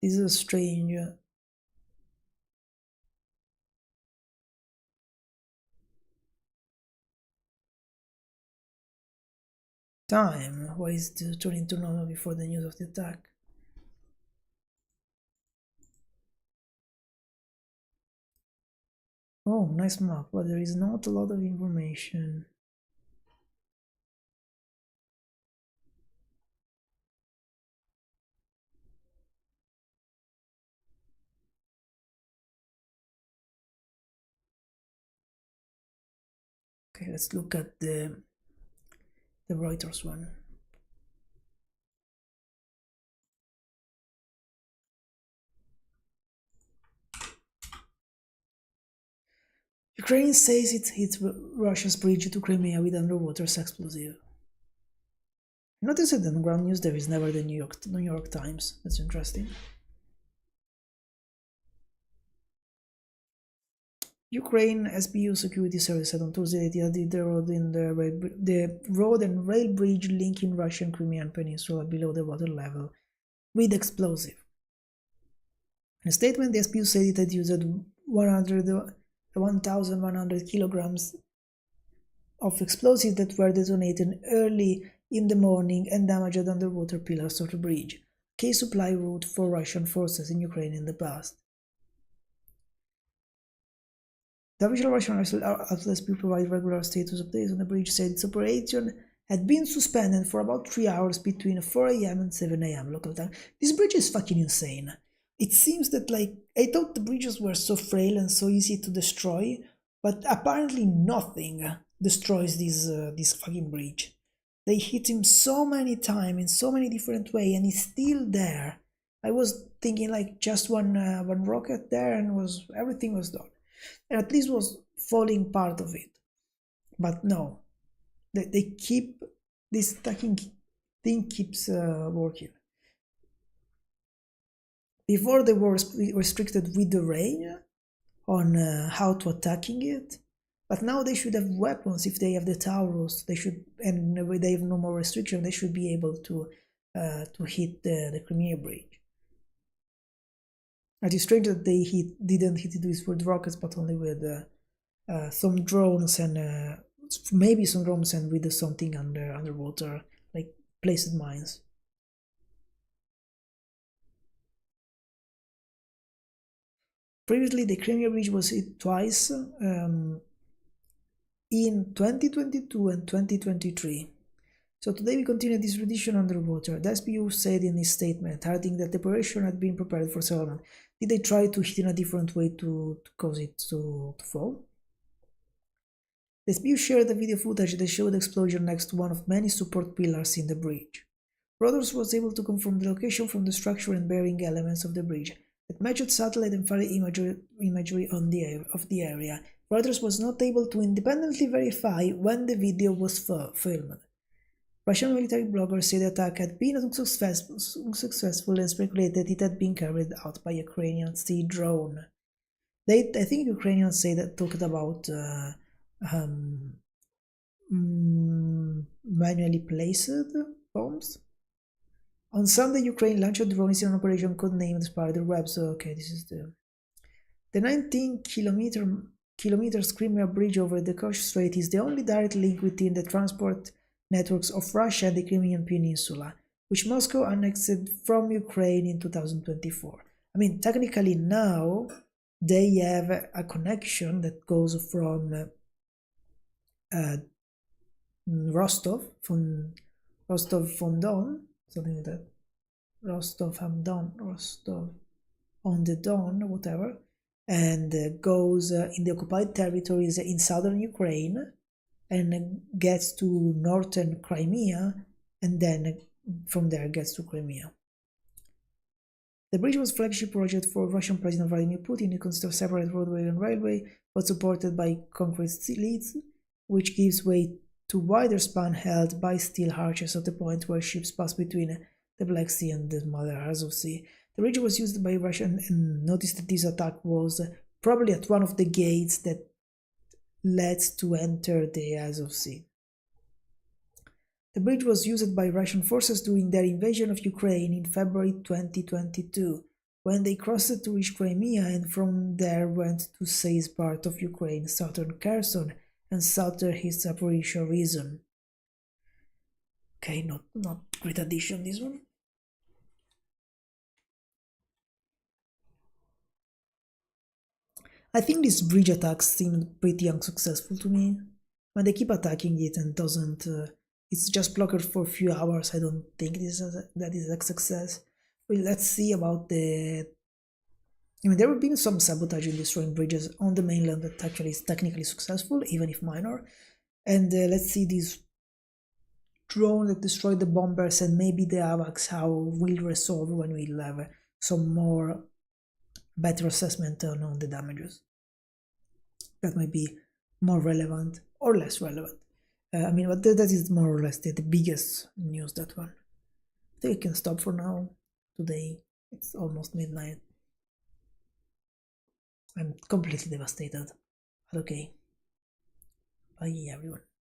This is strange. Time. Why is it turning to normal before the news of the attack? Oh, nice map, but there is not a lot of information. Okay, let's look at the Reuters one. Ukraine says it hit Russia's bridge to Crimea with underwater explosive. Notice that in ground news there is never the New York Times. That's interesting. Ukraine SBU security service said on Tuesday that the road and rail bridge linking Russian Crimean Peninsula below the water level with explosive. In a statement, the SBU said it had used 1,100 kilograms of explosives that were detonated early in the morning and damaged underwater pillars of the bridge, key supply route for Russian forces in Ukraine in the past. The official Russian outlets provide regular status updates on the bridge, said its operation had been suspended for about 3 hours between 4 a.m. and 7 a.m. local time. This bridge is fucking insane. It seems that, like, I thought the bridges were so frail and so easy to destroy, but apparently nothing destroys this fucking bridge. They hit him so many times in so many different ways, and he's still there. I was thinking like just one rocket there, and everything was done. And at least was falling part of it. But no, they keep this attacking thing keeps working. Before they were restricted with the rain on how to attacking it, but now they should have weapons if they have the Taurus. They should, and they have no more restriction. They should be able to hit the Crimea bridge. It is strange that they didn't hit it with rockets, but only with some drones and maybe some drones and with something underwater, like placed mines. Previously, the Crimea bridge was hit twice in 2022 and 2023. So today we continue this tradition underwater. The SBU said in his statement, adding that the operation had been prepared for several months. Did they try to hit in a different way to cause it to fall? The SBU shared the video footage that showed the explosion next to one of many support pillars in the bridge. Reuters was able to confirm the location from the structure and bearing elements of the bridge that matched satellite and infrared imagery of the area. Reuters was not able to independently verify when the video was filmed. Russian military bloggers say the attack had been unsuccessful and speculated it had been carried out by Ukrainian sea drone. I think Ukrainians say that talked about manually placed bombs. On Sunday, Ukraine launched drones in an operation codenamed Spiderweb. So, okay, this is the 19 kilometers Crimea bridge over the Kerch Strait is the only direct link within the transport networks of Russia and the Crimean Peninsula, which Moscow annexed from Ukraine in 2024. I mean, technically now they have a connection that goes from Rostov on something like that. Rostov on the Don, whatever, and goes in the occupied territories in southern Ukraine and gets to northern Crimea, and then from there gets to Crimea. The bridge was a flagship project for Russian President Vladimir Putin. It consists of separate roadway and railway, but supported by concrete leads, which gives way to wider span held by steel arches at the point where ships pass between the Black Sea and the Mother Azov Sea. The bridge was used by Russia, and notice that this attack was probably at one of the gates that leads to enter the Azov Sea. The bridge was used by Russian forces during their invasion of Ukraine in February 2022, when they crossed to reach Crimea and from there went to seize part of Ukraine, southern Kherson, and southern his Zaporizhzhia region. Okay, not great addition, this one. I think this bridge attack seemed pretty unsuccessful to me. When they keep attacking it and doesn't, it's just blocked for a few hours. I don't think that is a success. Well, let's see about the. I mean, there have been some sabotage in destroying bridges on the mainland that actually is technically successful, even if minor. And let's see this drone that destroyed the bombers and maybe the AVAX, how will resolve when we'll have some more better assessment on the damages. That might be more relevant or less relevant. I mean, but that is more or less the biggest news, that one. I think I can stop for now. Today, it's almost midnight. I'm completely devastated. But okay. Bye, everyone.